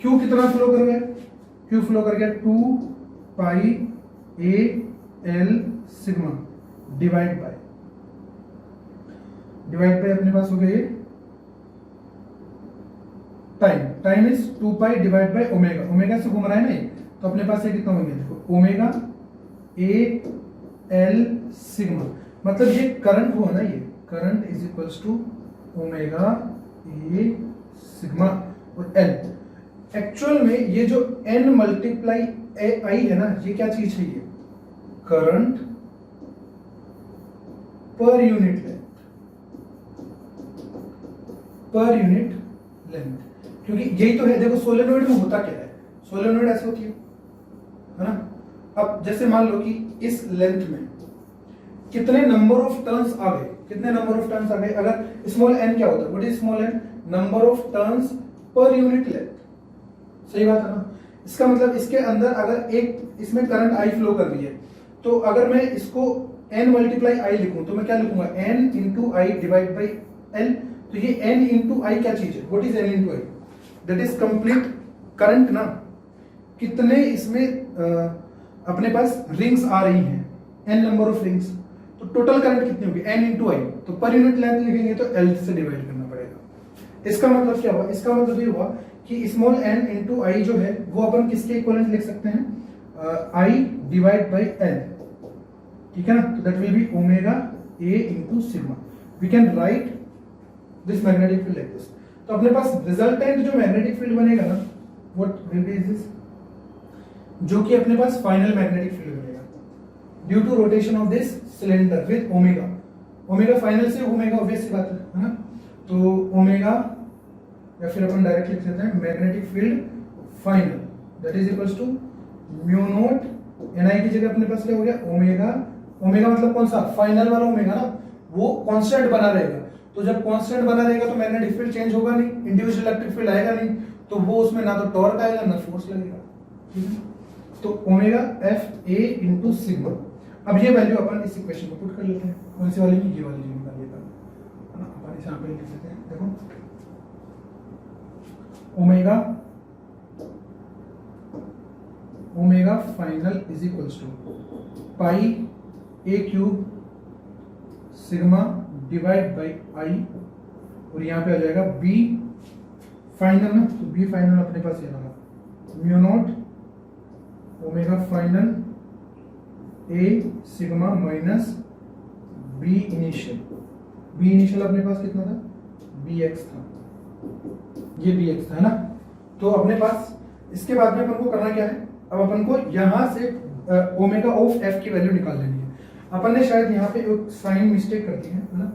q कितना फ्लो कर गया, q फ्लो कर गया 2 पाई a l sigma divide by अपने पास हो गया ये time is 2 pi divide by omega, omega से घूम रहा है ना, तो अपने पास ये कितना हो गया, देखो ओमेगा a l सिग्मा, मतलब ये करंट हुआ ना, ये current is equals to omega a sigma और l। एक्चुअल में ये जो n मल्टीप्लाई आई है ना, ये क्या चीज है, ये करंट पर यूनिट लेंथ, क्योंकि यही तो है। देखो सोलेनोइड में होता क्या है, सोलेनोइड ऐसे होती है ना। अब अब जैसे मान लो कि इस लेंथ में कितने नंबर ऑफ टर्न्स आ गए, कितने नंबर ऑफ टर्न्स आ गए, अगर स्मॉल एन क्या होता है, what is small N, number of turns per unit length, सही बात है ना। इसका मतलब इसके अंदर अगर एक इसमें करंट आई फ्लो कर रही है, तो अगर मैं इसको n मल्टीप्लाई आई लिखूं तो मैं क्या लिखूंगा, n into I divide by L. तो ये n इंटू आई क्या चीज है, what is n into I, that is complete current ना। कितने इसमें अपने पास रिंग्स आ रही हैं, n नंबर ऑफ रिंग्स, तो टोटल करंट कितनी होगी, n इंटू आई। तो पर यूनिट लेंथ लिखेंगे तो l से डिवाइड करना पड़ेगा। इसका मतलब क्या हुआ, इसका मतलब ये हुआ कि स्मॉल n इंटू आई जो है वो अपन किसके इक्विवेलेंट लिख सकते हैं, I डिवाइड बाई L, ठीक है ना। तो that will be omega A into sigma. We can write this magnetic field like this. तो अपने पास रिजल्टेंट जो मैग्नेटिक फील्ड बनेगा ना, व्हाट विल बी दिस, जो कि अपने पास फाइनल मैग्नेटिक फील्ड बनेगा due to rotation of this cylinder with omega. Omega final से ओमेगा ऑब्वियस सी बात है ना। तो ओमेगा या फिर अपन डायरेक्ट लिख सकते हैं magnetic field final, that is equals to mu naught N I की जगह अपने पास क्या हो गया, ओमेगा। ओमेगा मतलब कौन सा, फाइनल वाला ओमेगा ना, वो कांस्टेंट बना रहेगा। तो जब कांस्टेंट बना रहेगा तो मैग्नेटिक फील्ड चेंज होगा नहीं, इंडिविजुअल इलेक्ट्रिक फील्ड आएगा नहीं, तो वो उसमें ना तो टॉर्क आएगा ना फोर्स लगेगा, ठीक है। तो omega F A into sigma. अब ये वैल्यू अपन इस इक्वेशन में पुट कर लेते हैं, कौन सी वाली में, ये वाली जो निकाल लेता है, अपन इसे यहाँ पे लिख लेते हैं। देखो omega final is equals to pi A cube sigma divide by I, और यहाँ पे आ जाएगा बी फाइनल ना, तो बी फाइनल अपने पास ये रहा, mu naught omega final A sigma minus B initial. B initial अपने पास कितना था, बी एक्स था, ये बी एक्स था ना। तो अपने पास इसके बाद में अपन को करना क्या है, अब अपन को यहां से ओमेगा ऑफ एफ की वैल्यू निकाल लेनी है। अपन ने शायद यहाँ पे एक साइन मिस्टेक कर दी है ना,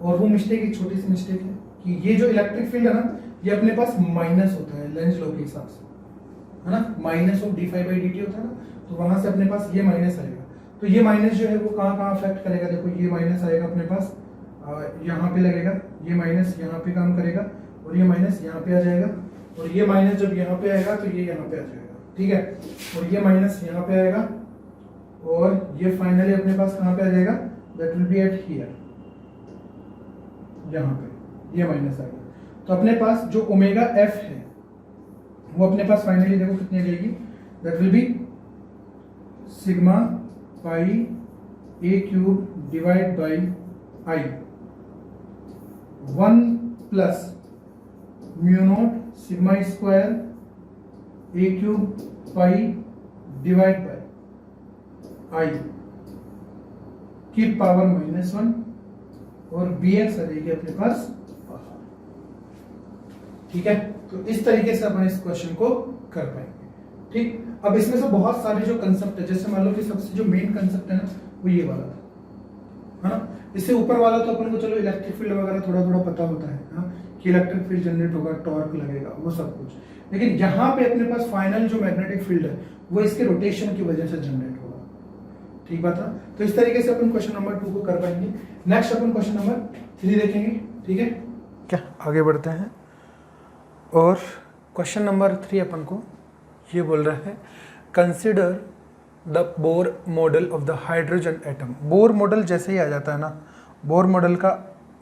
और वो मिस्टेक एक छोटी सी मिस्टेक है कि ये जो इलेक्ट्रिक फील्ड है ना, ये अपने पास माइनस होता है लेंज लॉ के हिसाब से, है ना, minus of D phi by D T होता है ना, तो वहां से अपने पास ये माइनस आएगा। तो ये माइनस जो है वो कहाँ कहाँ अफेक्ट करेगा, देखो ये माइनस आएगा अपने पास यहाँ पे लगेगा, ये माइनस यहाँ पे काम करेगा, और ये माइनस यहाँ पे आ जाएगा, और ये माइनस जब यहाँ पे आएगा तो ये यहाँ पे आ जाएगा, ठीक है। और ये माइनस यहाँ पे आएगा, और ये फाइनली अपने पास कहाँ पे आ जाएगा, that will B eight here, यहाँ पे ये माइनस आएगा। तो अपने पास जो ओमेगा एफ है वो अपने पास फाइनली देखो कितनी आ जाएगी, that will B sigma pi A cube divide by I, 1 plus mu naught sigma square A cube pi divide by आई की पावर -1, और बी एक्स आ जाएगी अपने पास, ठीक है। तो इस तरीके से अपन इस क्वेश्चन को कर पाएंगे, ठीक। अब इसमें से बहुत सारे जो कंसेप्ट है, जैसे मान लो कि सबसे जो मेन कंसेप्ट है ना वो ये वाला था, है ना। इससे ऊपर वाला तो अपन को चलो इलेक्ट्रिक फील्ड वगैरह थोड़ा थोड़ा पता होता है ना, कि इलेक्ट्रिक फील्ड जनरेट होगा, टॉर्क लगेगा, वो सब कुछ। लेकिन यहाँ पे अपने पास फाइनल जो मैग्नेटिक फील्ड है वो इसके रोटेशन की वजह से जनरेट होगा, ठीक बात है। तो इस तरीके से अपन क्वेश्चन नंबर 2 को कर पाएंगे। नेक्स्ट अपन क्वेश्चन नंबर 3 देखेंगे, ठीक है क्या, आगे बढ़ते हैं। और क्वेश्चन नंबर 3 अपन को ये बोल रहा है, consider the Bohr model of the hydrogen atom. Bohr model जैसे ही आ जाता है ना, बोर मॉडल का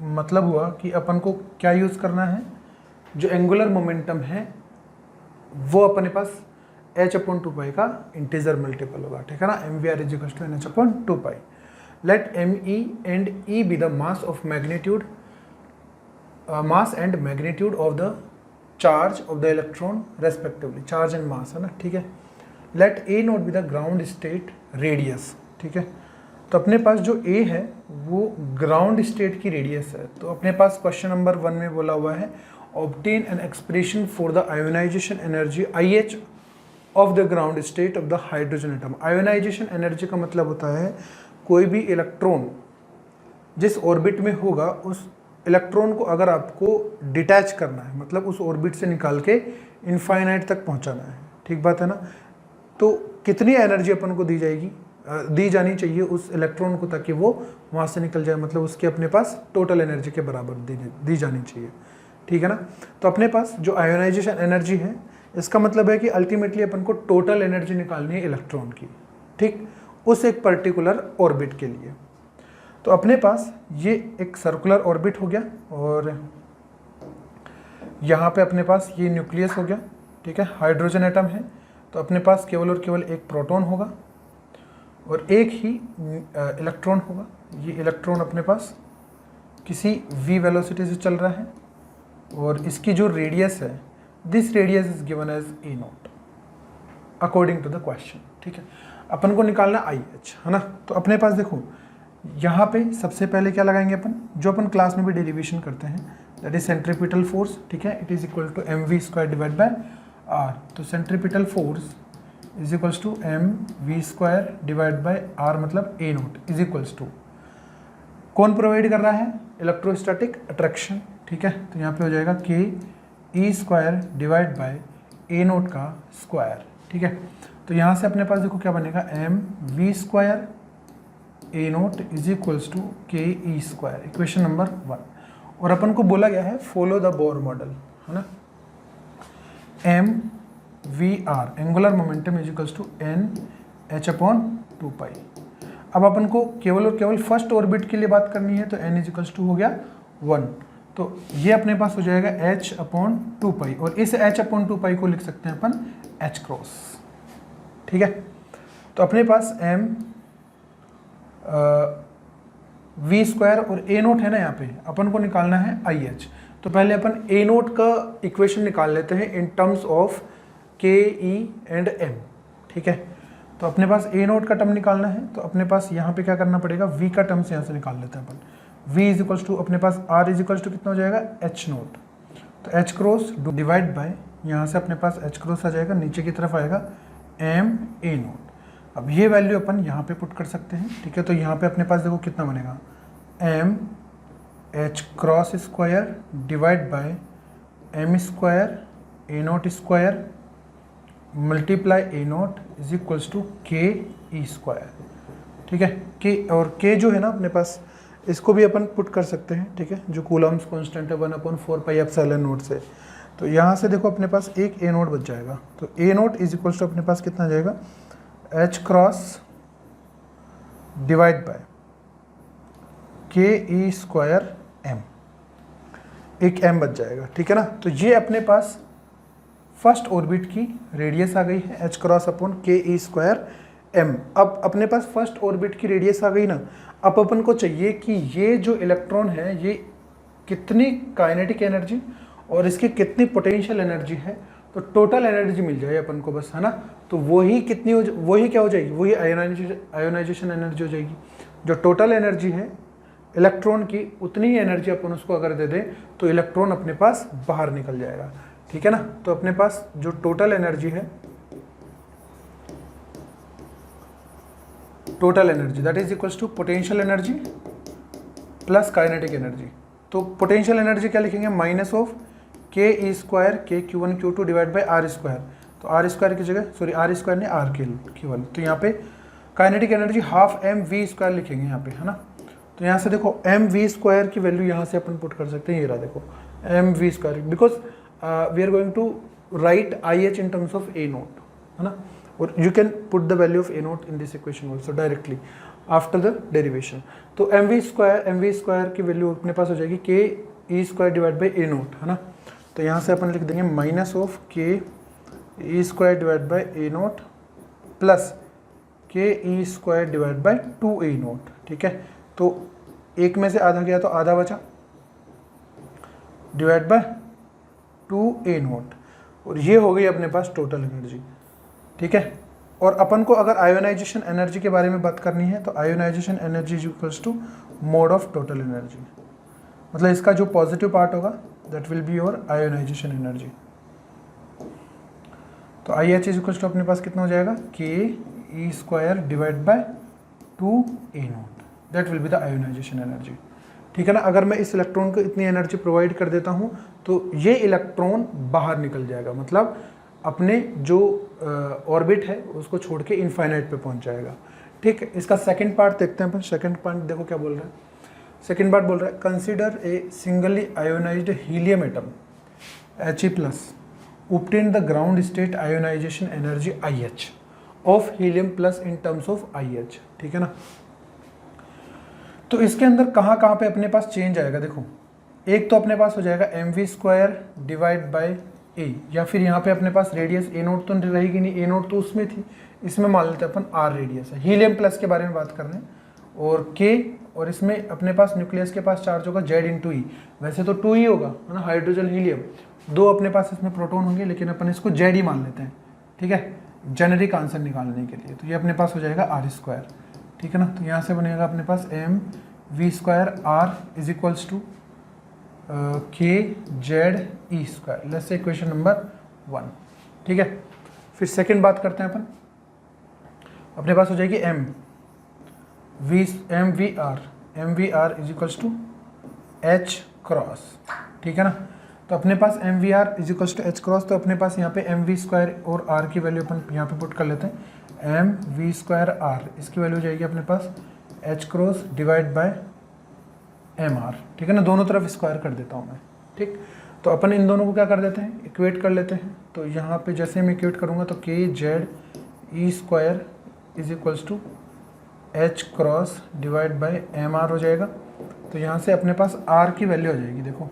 मतलब हुआ कि अपन को क्या यूज़ करना है, जो एंगुलर मोमेंटम है वो अपने पास h/2π का इंटीजर मल्टीपल होगा, ठीक है ना। mvr = nh/2π। Let me and e be the mass of magnitude, mass and magnitude of the charge of the electron respectively, charge and mass है ना, ठीक है। Let a naught be the ground state radius, ठीक है। तो अपने पास जो a है वो ग्राउंड स्टेट की रेडियस है। तो अपने पास क्वेश्चन नंबर 1 में बोला हुआ है, obtain an expression for the ionisation energy IH of the ground state of the hydrogen atom. Ionization energy का मतलब होता है कोई भी इलेक्ट्रॉन जिस ऑर्बिट में होगा उस इलेक्ट्रॉन को अगर आपको डिटैच करना है, मतलब उस ऑर्बिट से निकाल के इनफाइनाइट तक पहुंचाना है, ठीक बात है ना। तो कितनी एनर्जी अपन को दी जाएगी, दी जानी चाहिए उस इलेक्ट्रॉन को ताकि वो वहाँ से निकल जाए, मतलब उसके अपने पास टोटल एनर्जी के बराबर दी जानी चाहिए, ठीक है ना। तो अपने पास जो आयोनाइजेशन एनर्जी है, इसका मतलब है कि अल्टीमेटली अपन को टोटल एनर्जी निकालनी है इलेक्ट्रॉन की, ठीक, उस एक पर्टिकुलर ऑर्बिट के लिए। तो अपने पास ये एक सर्कुलर ऑर्बिट हो गया और यहाँ पे अपने पास ये न्यूक्लियस हो गया, ठीक है, हाइड्रोजन एटम है। तो अपने पास केवल और केवल एक प्रोटॉन होगा और एक ही इलेक्ट्रॉन होगा। ये इलेक्ट्रॉन अपने पास किसी v वेलोसिटी से चल रहा है और इसकी जो रेडियस है, this radius is given as A naught according to the question, ठीक है। अपन को निकालना IH, है ना। तो अपने पास देखो यहाँ पे सबसे पहले क्या लगाएंगे अपन, जो अपन क्लास में भी डेरिवेशन करते हैं, दैट इज सेंट्रीपिटल फोर्स, ठीक है। It is equal to mv² divide by r। तो centripetal force is equals to mv² divide by r, मतलब a naught is equals to, कौन प्रोवाइड कर रहा है, इलेक्ट्रोस्टैटिक अट्रैक्शन, ठीक है। तो यहाँ पे हो जाएगा ke² divide bye a not का स्क्वायर, ठीक है। तो यहाँ से अपने पास देखो क्या बनेगा, mv² a naught is equals to ke², equation number 1। और अपन को बोला गया है फॉलो द बोर मॉडल, है ना। mvr angular momentum is equals to n/2π। अब अपन को केवल और केवल फर्स्ट ऑर्बिट के लिए बात करनी है, तो n इज इक्वल्स टू हो गया 1। तो ये अपने पास हो जाएगा h/2π और इस h/2π को लिख सकते हैं अपन h×, ठीक है। तो अपने पास v² और a नॉट है ना, यहाँ पे अपन को निकालना है IH। तो पहले अपन a नॉट का इक्वेशन निकाल लेते हैं इन terms of k, e and m, ठीक है। तो अपने पास a नॉट का टर्म निकालना है, तो अपने पास यहाँ पे क्या करना पड़ेगा, v का टर्म से यहाँ से निकाल लेते हैं अपन। v इज इक्वल्स टू अपने पास r इज इक्वल्स टू कितना हो जाएगा, h नॉट। तो h× डिवाइड बाय, यहाँ से अपने पास h× आ जाएगा, नीचे की तरफ आएगा m a नॉट। अब ये वैल्यू अपन यहाँ पे पुट कर सकते हैं, ठीक है। तो यहाँ पे अपने पास देखो कितना बनेगा, m h× divide by m² a naught square multiply a naught is equals to ke², ठीक है। k और k जो है ना अपने पास, इसको भी अपन पुट कर सकते हैं, ठीक है, जो कूलम्स कांस्टेंट है 1/4πε0 से। तो यहाँ से देखो अपने पास एक a नॉट बच जाएगा, तो a naught is equals to अपने पास कितना आ जाएगा, h× डिवाइड बाय ke²m, एक m बच जाएगा, ठीक है ना। तो ये अपने पास फर्स्ट ऑर्बिट की रेडियस आ गई है h×ke²m। अब अपने पास फर्स्ट ऑर्बिट की रेडियस आ गई ना, अब अपन को चाहिए कि ये जो इलेक्ट्रॉन है ये कितनी काइनेटिक एनर्जी और इसकी कितनी पोटेंशियल एनर्जी है, तो टोटल एनर्जी मिल जाए अपन को बस, है ना। तो वही कितनी वही क्या हो जाएगी, वही आयोनाइजेशन एनर्जी हो जाएगी। जो टोटल एनर्जी है इलेक्ट्रॉन की, उतनी ही एनर्जी अपन उसको अगर दे दें तो इलेक्ट्रॉन अपने पास बाहर निकल जाएगा, ठीक है ना। तो अपने पास जो टोटल एनर्जी है, total energy that is equals to potential energy plus kinetic energy. तो पोटेंशियल एनर्जी क्या लिखेंगे, minus of ke² kq1 q2 divide by r²। तो r² की जगह, सॉरी r² नहीं r केवल, तो यहाँ पे काइनेटिक एनर्जी हाफ mv² लिखेंगे यहाँ पे, है ना। तो यहाँ से देखो mv² की वैल्यू यहाँ से अपन पुट कर सकते हैं, ये रहा देखो mv², because we are going to write IH in terms of a nought, है ना। और you can put the value of a nought in this equation also directly after the derivation. तो mv² की वैल्यू अपने पास हो जाएगी ke² divide by a nought, है ना। तो यहाँ से अपन लिख देंगे minus of ke² divide by a not plus ke² divide by 2a not, ठीक है। तो एक में से आधा गया तो आधा बचा, डिवाइड बाय 2a नॉट, और ये हो गई अपने पास टोटल एनर्जी, ठीक है। और अपन को अगर आयोनाइजेशन एनर्जी के बारे में बात करनी है, तो ionisation energy is equals to mod of total energy, मतलब इसका जो पॉजिटिव पार्ट होगा that will be your ionisation energy. तो IH इज इक्वल्स टू अपने पास कितना हो जाएगा, ke² divide by 2a nought, that will be the ionisation energy, ठीक है ना। अगर मैं इस इलेक्ट्रॉन को इतनी एनर्जी प्रोवाइड कर देता हूँ तो ये इलेक्ट्रॉन बाहर निकल जाएगा, मतलब अपने जो ऑर्बिट है उसको छोड़ के इनफाइनाइट पे पहुंच जाएगा। ठीक है, इसका सेकंड पार्ट देखते हैं अपन। सेकंड पार्ट देखो क्या बोल रहा है। सेकंड पार्ट बोल रहा है consider a singly ionised helium atom He+ obtained the ground state ionization energy IH of helium plus in terms of IH। ठीक है ना, तो इसके अंदर कहाँ कहाँ पे अपने पास चेंज आएगा देखो। एक तो अपने पास हो जाएगा mv² डिवाइड बाय a, या फिर यहाँ पे अपने पास रेडियस a0 तो रहेगी नहीं, a0 तो उसमें थी, इसमें मान लेते हैं अपन r रेडियस है। हीलियम प्लस के बारे में बात कर रहे हैं, और k, और इसमें अपने पास न्यूक्लियस के पास चार्ज होगा Z/E। वैसे तो 2 ही होगा है ना, हाइड्रोजन हीलियम, 2 अपने पास इसमें प्रोटॉन होंगे, लेकिन अपन इसको Z ही मान लेते हैं। ठीक है, जेनेरिक आंसर निकालने के लिए। तो ये अपने पास हो जाएगा r²। ठीक है ना, तो यहाँ से बनेगा अपने पास mv²r is equals to kZe²। Let's say equation number 1। ठीक है, फिर सेकंड बात करते हैं अपन। अपने पास हो जाएगी mvr is equals to h×। ठीक है ना, तो अपने पास mvr is equals to h×, तो अपने पास यहाँ पे mv² और r की वैल्यू अपन यहाँ पे पुट कर लेते हैं। mv²r इसकी वैल्यू हो जाएगी अपने पास h× डिवाइड बाय mr। ठीक है ना, दोनों तरफ स्क्वायर कर देता हूँ मैं। ठीक, तो अपन इन दोनों को क्या कर देते हैं, इक्वेट कर लेते हैं। तो यहाँ पे जैसे मैं इक्वेट करूँगा तो kZe² is equals to h× divide by mr हो जाएगा। तो यहाँ से अपने पास r की वैल्यू आ जाएगी देखो,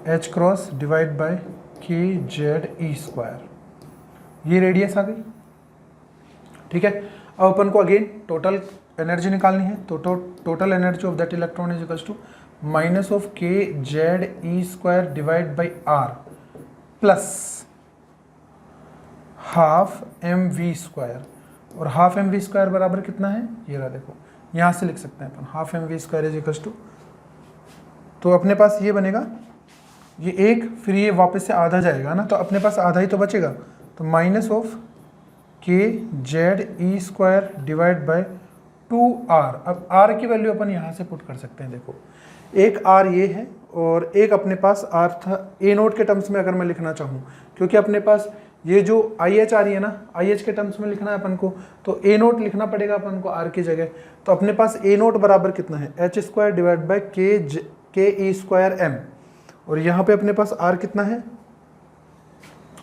h× डिवाइड बाय kZe²। ये रेडियस आ गई। ठीक है, अब अपन को अगेन टोटल एनर्जी निकालनी है। तो total energy of that electron is equals to minus of kZe² divide by r plus half mv²। और हाफ mv² बराबर कितना है, ये रहा देखो, यहाँ से लिख सकते हैं अपन half mv² is equals to, तो अपने पास ये बनेगा, ये एक, फिर ये वापस से आधा जाएगा ना, तो अपने पास आधा ही तो बचेगा। तो minus of kZe² divide bye 2r। अब r की वैल्यू अपन यहाँ से पुट कर सकते हैं। देखो, एक r ये है और एक अपने पास r था a0 के टर्म्स में, अगर मैं लिखना चाहूँ, क्योंकि अपने पास ये जो IH आ रही है ना, IH के टर्म्स में लिखना है अपन को, तो a0 लिखना पड़ेगा अपन को r की जगह। तो अपने पास a0 बराबर कितना है, h² डिवाइड बाय ke²m, और यहाँ पे अपने पास r कितना है,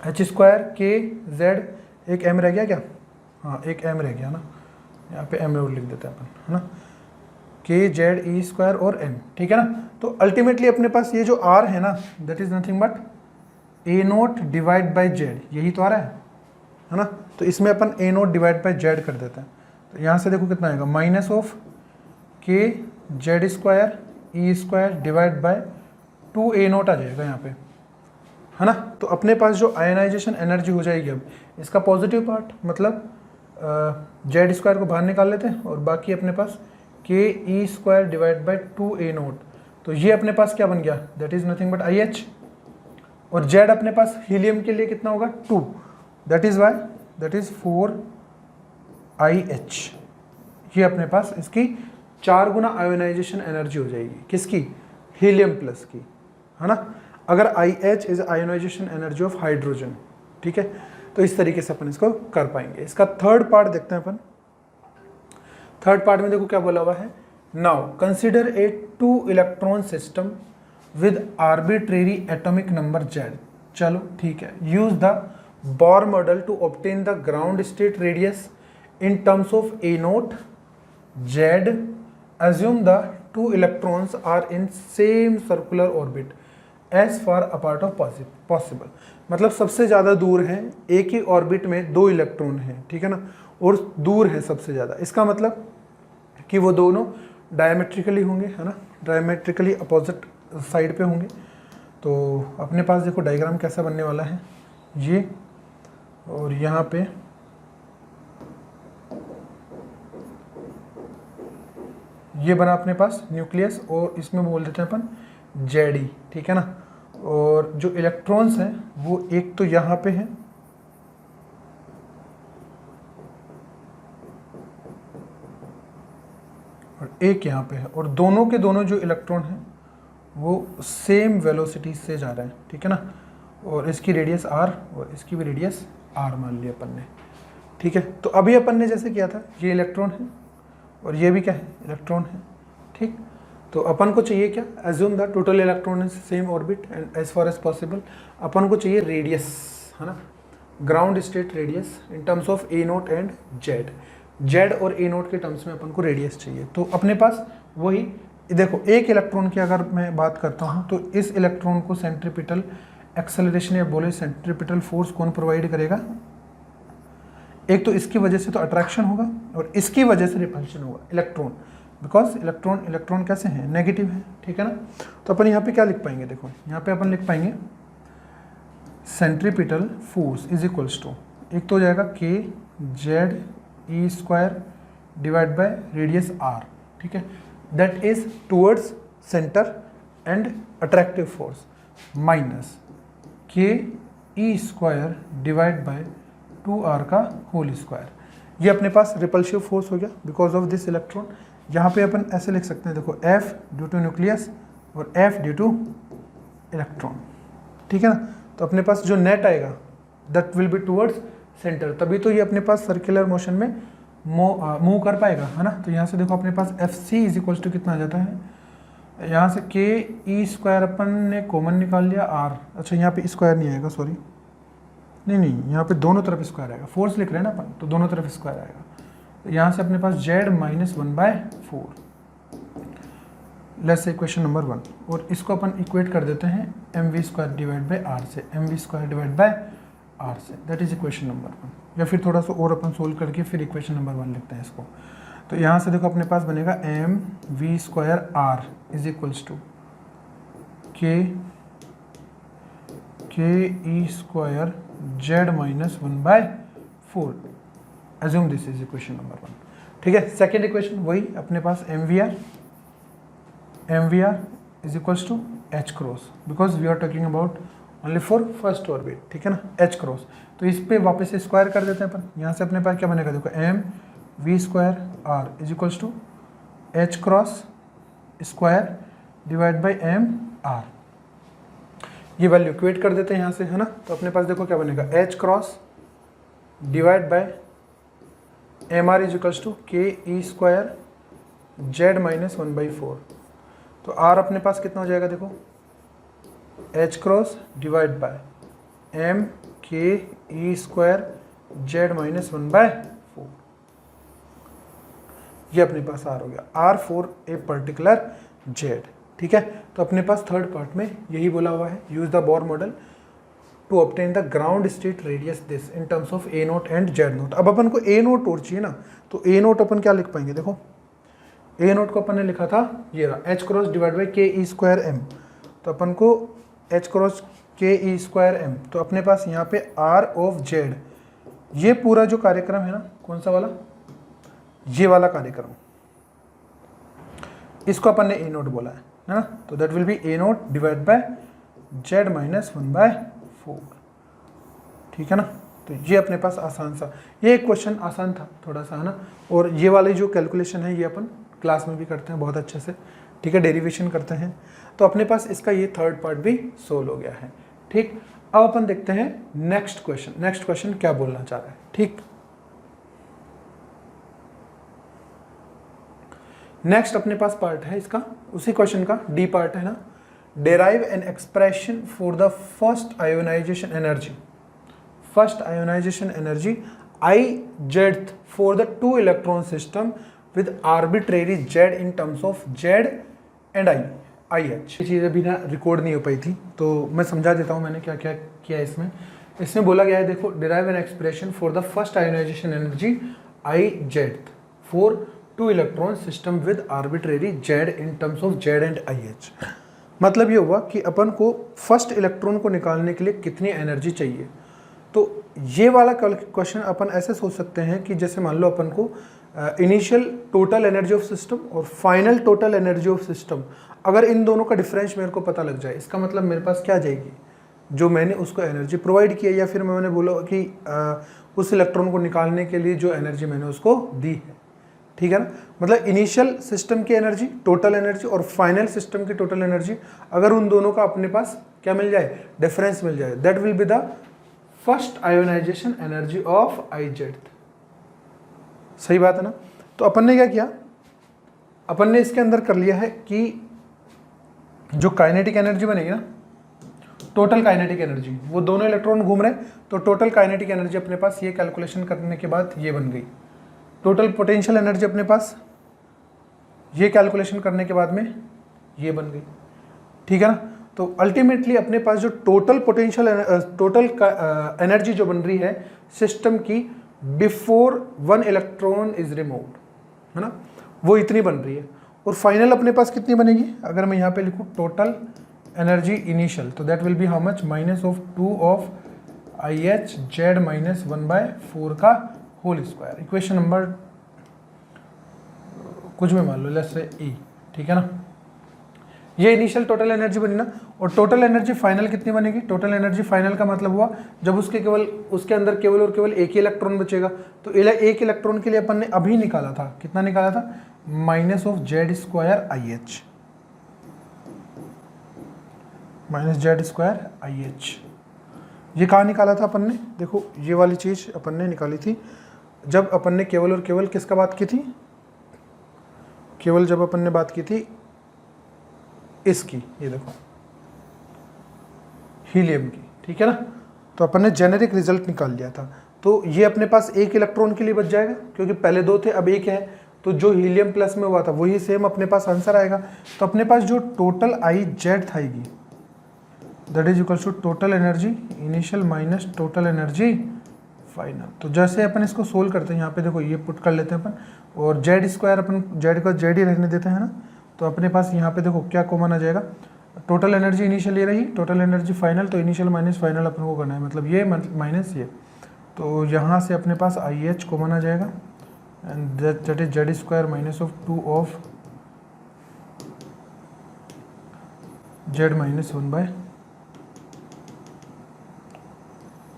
h² kz, एक m रह गया क्या, हाँ एक m रह गया ना, यहाँ पे m और लिख देते हैं अपन, है ना, kZe² और m। ठीक है ना, तो अल्टीमेटली अपने पास ये जो r है ना, that is nothing but a0 divide by z, यही तो आ रहा है ना। तो इसमें अपन a0 डिवाइड बाय z कर देते हैं। तो यहाँ से देखो कितना आएगा, minus of kZ² E² divide by 2a0 आ जाएगा यहाँ पे, है ना। तो अपने पास जो आयनाइजेशन एनर्जी हो जाएगी, अब इसका पॉजिटिव पार्ट मतलब Z² को बाहर निकाल लेते हैं, और बाकी अपने पास ke² डिवाइड बाय 2a0। तो ये अपने पास क्या बन गया, that is nothing but IH, और Z अपने पास हीलियम के लिए कितना होगा 2, that is why that is 4IH। ये अपने पास इसकी 4 गुना आयोनाइजेशन एनर्जी हो जाएगी, किसकी, हीलियम प्लस की, है ना। अगर IH is ionisation energy of hydrogen. ठीक है, तो इस तरीके से अपन इसको कर पाएंगे। इसका थर्ड पार्ट देखते हैं अपन। थर्ड पार्ट में देखो क्या बोला हुआ है, now consider a 2 electron system with arbitrary atomic number Z। चलो ठीक है, use the Bohr model to obtain the ground state radius in terms of a0 Z। assume the 2 electrons are in same circular orbit as far apart of possible। मतलब सबसे ज़्यादा दूर है, एक ही orbit में 2 इलेक्ट्रॉन हैं, ठीक है ना, और दूर है सबसे ज़्यादा। इसका मतलब कि वो दोनों डायमेट्रिकली होंगे, है ना, डायमेट्रिकली अपोजिट साइड पे होंगे। तो अपने पास देखो डायग्राम कैसा बनने वाला है, ये और यहाँ पे ये बना अपने पास न्यूक्लियस, और इसमें बोल देते हैं अपन Ze। ठीक है ना, और जो इलेक्ट्रॉन्स हैं वो एक तो यहाँ पे हैं और एक यहाँ पे है, और दोनों के दोनों जो इलेक्ट्रॉन हैं वो सेम वेलोसिटी से जा रहे हैं। ठीक है ना, और इसकी रेडियस r और इसकी भी रेडियस r मान लिया अपन ने, ठीक है। तो अभी अपन ने जैसे किया था, ये इलेक्ट्रॉन है और ये भी क्या है, इलेक्ट्रॉन है, ठीक। तो अपन को चाहिए क्या, assume the total electron is same orbit and as far as possible अपन को चाहिए रेडियस, है ना, ground state radius in terms of A note and Z. Z और ए नोट के टर्म्स में अपन को रेडियस चाहिए। तो अपने पास वही देखो, एक इलेक्ट्रॉन की अगर मैं बात करता हूँ तो इस इलेक्ट्रॉन को सेंट्रीपिटल एक्सेलरेशन या बोले सेंट्रीपिटल फोर्स कौन प्रोवाइड करेगा, एक तो इसकी वजह से तो अट्रैक्शन होगा और इसकी वजह से रिपल्शन होगा, इलेक्ट्रॉन, बिकॉज इलेक्ट्रॉन कैसे हैं, नेगेटिव है, ठीक है ना। तो अपन यहाँ पे क्या लिख पाएंगे, देखो यहाँ पे अपन लिख पाएंगे centripetal force is equals to, एक तो हो जाएगा k z e square divide by radius r, ठीक है, that is towards centre and attractive force, minus k e square divide bye 2r का होल स्क्वायर। ये अपने पास रिपल्सिव फोर्स हो गया बिकॉज ऑफ दिस इलेक्ट्रॉन। यहाँ पे अपन ऐसे लिख सकते हैं, देखो F ड्यू टू न्यूक्लियस और F ड्यू टू इलेक्ट्रॉन, ठीक है ना। तो अपने पास जो नेट आएगा that will be towards centre, तभी तो ये अपने पास सर्कुलर मोशन में मूव कर पाएगा, है ना। तो यहाँ से देखो अपने पास FC इज इक्वल्स टू कितना आ जाता है, यहाँ से के ई स्क्वायर अपन ने कॉमन निकाल लिया r, अच्छा यहाँ पे स्क्वायर नहीं आएगा, सॉरी नहीं यहाँ पे दोनों तरफ स्क्वायर आएगा, फोर्स लिख रहे हैं ना अपन, तो दोनों तरफ स्क्वायर आएगा। तो यहाँ से अपने पास z minus 1/4, let's say equation number 1, और इसको अपन इक्वेट कर देते हैं mv square divide by r से, mv square divide by r से, दैट इज इक्वेशन नंबर 1। या फिर थोड़ा सा और अपन सोल्व करके फिर इक्वेशन नंबर 1 लिखते हैं इसको। तो यहाँ से देखो अपने पास बनेगा mv square r is equals to k e square z minus 1/4, assume this is equation number 1, ठीक है। सेकेंड इक्वेशन वही अपने पास mvr is equals to h cross, because we are talking about only for first orbit, ठीक है ना, h cross. तो इस पे वापस से स्क्वायर कर देते हैं अपन, यहाँ से अपने पास क्या बनेगा, देखो mv square r is equals to h cross square divide by mr, ये वैल्यू इक्वेट कर देते हैं यहाँ से, है ना। तो अपने पास देखो क्या बनेगा, h cross divide by mr is equals to k e square z minus 1/4। तो r अपने पास कितना हो जाएगा, देखो h cross divide bye m के ई स्क्वायर z माइनस 1/4, ये अपने पास r हो गया, r for a particular z, ठीक है। तो अपने पास थर्ड पार्ट में यही बोला हुआ है, use the Bohr model to obtain the ground state radius this in terms of A note and Z nought. अब अपन को ए नोट और चाहिए ना, तो ए नोट अपन क्या लिख पाएंगे, देखो ए नोट को अपन ने लिखा था ये रहा, h क्रॉस डिवाइड बाई के ई स्क्वायर एम, तो अपन को h क्रॉस के ई स्क्वायर एम, तो अपने पास यहाँ पे r ऑफ जेड, ये पूरा जो कार्यक्रम है ना, कौन सा वाला, ये वाला कार्यक्रम, इसको अपन ने ए नोट बोला है ना, तो that will B A note divide by Z minus 1/4, ठीक है ना। तो ये अपने पास आसान सा, ये एक क्वेश्चन आसान था थोड़ा सा, है ना। और ये वाली जो कैलकुलेशन है ये अपन क्लास में भी करते हैं बहुत अच्छे से, ठीक है, डेरिवेशन करते हैं। तो अपने पास इसका ये थर्ड पार्ट भी सोल्व हो गया है, ठीक। अब अपन देखते हैं नेक्स्ट क्वेश्चन क्या बोलना चाह रहा है, ठीक। नेक्स्ट अपने पास पार्ट है इसका, उसी क्वेश्चन का डी पार्ट है ना, derive an expression for the first ionisation energy I z for the two electron system with arbitrary z in terms of z and I IH। ये चीज़ अभी ना रिकॉर्ड नहीं हो पाई थी, तो मैं समझा देता हूँ मैंने क्या क्या किया इसमें बोला गया है, देखो derive an expression for the first ionisation energy IZ for two electron system with arbitrary z in terms of z and IH। मतलब ये हुआ कि अपन को फर्स्ट इलेक्ट्रॉन को निकालने के लिए कितनी एनर्जी चाहिए। तो ये वाला क्वेश्चन अपन ऐसे सोच सकते हैं कि जैसे मान लो अपन को initial total energy of system और final total energy of system, अगर इन दोनों का डिफरेंस मेरे को पता लग जाए, इसका मतलब मेरे पास क्या जाएगी, जो मैंने उसको एनर्जी प्रोवाइड किया या फिर मैंने बोला कि उस इलेक्ट्रॉन को निकालने के लिए जो एनर्जी मैंने उसको दी है, ठीक है ना। मतलब इनिशियल सिस्टम की एनर्जी, टोटल एनर्जी, और फाइनल सिस्टम की टोटल एनर्जी, अगर उन दोनों का अपने पास क्या मिल जाए, डिफरेंस मिल जाए, that will be the first ionisation energy of IZ। सही बात है ना। तो अपन ने क्या किया, अपन ने इसके अंदर कर लिया है कि जो काइनेटिक एनर्जी बनेगी ना, टोटल काइनेटिक एनर्जी, वो दोनों इलेक्ट्रॉन घूम रहे हैं, तो टोटल काइनेटिक एनर्जी अपने पास ये कैलकुलेशन करने के बाद ये बन गई। टोटल पोटेंशियल एनर्जी अपने पास ये कैलकुलेशन करने के बाद में ये बन गई, ठीक है ना। तो अल्टीमेटली अपने पास जो टोटल पोटेंशियल टोटल एनर्जी जो बन रही है सिस्टम की बिफोर 1 इलेक्ट्रॉन इज रिमूव्ड, है ना, वो इतनी बन रही है। और फाइनल अपने पास कितनी बनेगी, अगर मैं यहाँ पे लिखूँ टोटल एनर्जी इनिशियल, तो that will B how much, -2 of IHZ - 1/4 का होल स्क्वायर। इक्वेशन नंबर कुछ भी मान लो, लेट्स से E, ठीक है ना। ये इनिशियल टोटल एनर्जी बनी ना, और टोटल एनर्जी फाइनल कितनी बनेगी, टोटल एनर्जी फाइनल का मतलब हुआ जब उसके अंदर केवल और केवल एक ही इलेक्ट्रॉन बचेगा। तो एक इलेक्ट्रॉन के लिए अपन ने अभी निकाला था, कितना निकाला था, -Z² IH। ये कहाँ निकाला था अपन ने, देखो ये वाली चीज अपन ने निकाली थी जब अपन ने केवल और केवल किसका बात की थी, केवल जब अपन ने बात की थी इसकी, ये देखो हीलियम की, ठीक है ना। तो अपन ने जेनेरिक रिजल्ट निकाल लिया था। तो ये अपने पास एक इलेक्ट्रॉन के लिए बच जाएगा, क्योंकि पहले 2 थे अब 1 है, तो जो हीलियम प्लस में हुआ था वही सेम अपने पास आंसर आएगा। तो अपने पास जो टोटल IZ आएगी that is equals to total energy initial minus total energy final. तो जैसे अपन इसको सोल्व करते हैं, यहाँ पे देखो ये पुट कर लेते हैं अपन, और Z² अपन Z को Z ही रहने देते हैं ना। तो अपने पास यहाँ पे देखो क्या कॉमन आ जाएगा, टोटल एनर्जी इनिशियल ये रही, टोटल एनर्जी फाइनल, तो इनिशियल माइनस फाइनल अपन को करना है, मतलब ये माइनस ये। तो यहाँ से अपने पास IH कॉमन आ जाएगा, and that is Z² -2 of Z -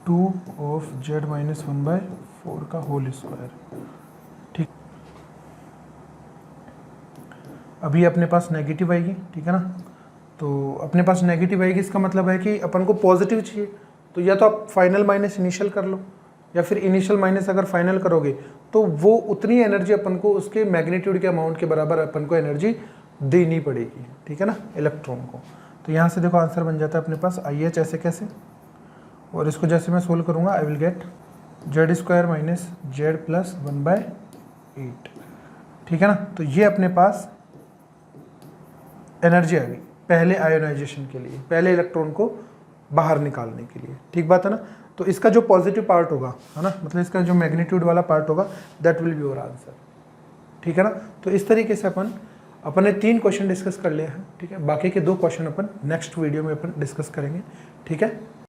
1/2 of Z - 1/4 का होल स्क्वायर। ठीक, अभी अपने पास नेगेटिव आएगी, ठीक है ना। तो अपने पास नेगेटिव आएगी, इसका मतलब है कि अपन को पॉजिटिव चाहिए, तो या तो आप फाइनल माइनस इनिशियल कर लो, या फिर इनिशियल माइनस अगर फाइनल करोगे तो वो उतनी एनर्जी अपन को उसके मैग्नीट्यूड के अमाउंट के बराबर अपन को एनर्जी देनी पड़ेगी, ठीक है ना, इलेक्ट्रॉन को। तो यहाँ से देखो आंसर बन जाता है अपने पास IH ऐसे कैसे, और इसको जैसे मैं सोल्व करूँगा आई विल गेट Z² - Z + 1/8, ठीक है ना। तो ये अपने पास एनर्जी आ गई पहले आयोनाइजेशन के लिए, पहले इलेक्ट्रॉन को बाहर निकालने के लिए, ठीक बात है ना। तो इसका जो पॉजिटिव पार्ट होगा, है ना, मतलब इसका जो मैग्नीट्यूड वाला पार्ट होगा that will be your answer, ठीक है ना। तो इस तरीके से अपन ने 3 क्वेश्चन डिस्कस कर लिया है, ठीक है। बाकी के 2 क्वेश्चन अपन नेक्स्ट वीडियो में अपन डिस्कस करेंगे, ठीक है।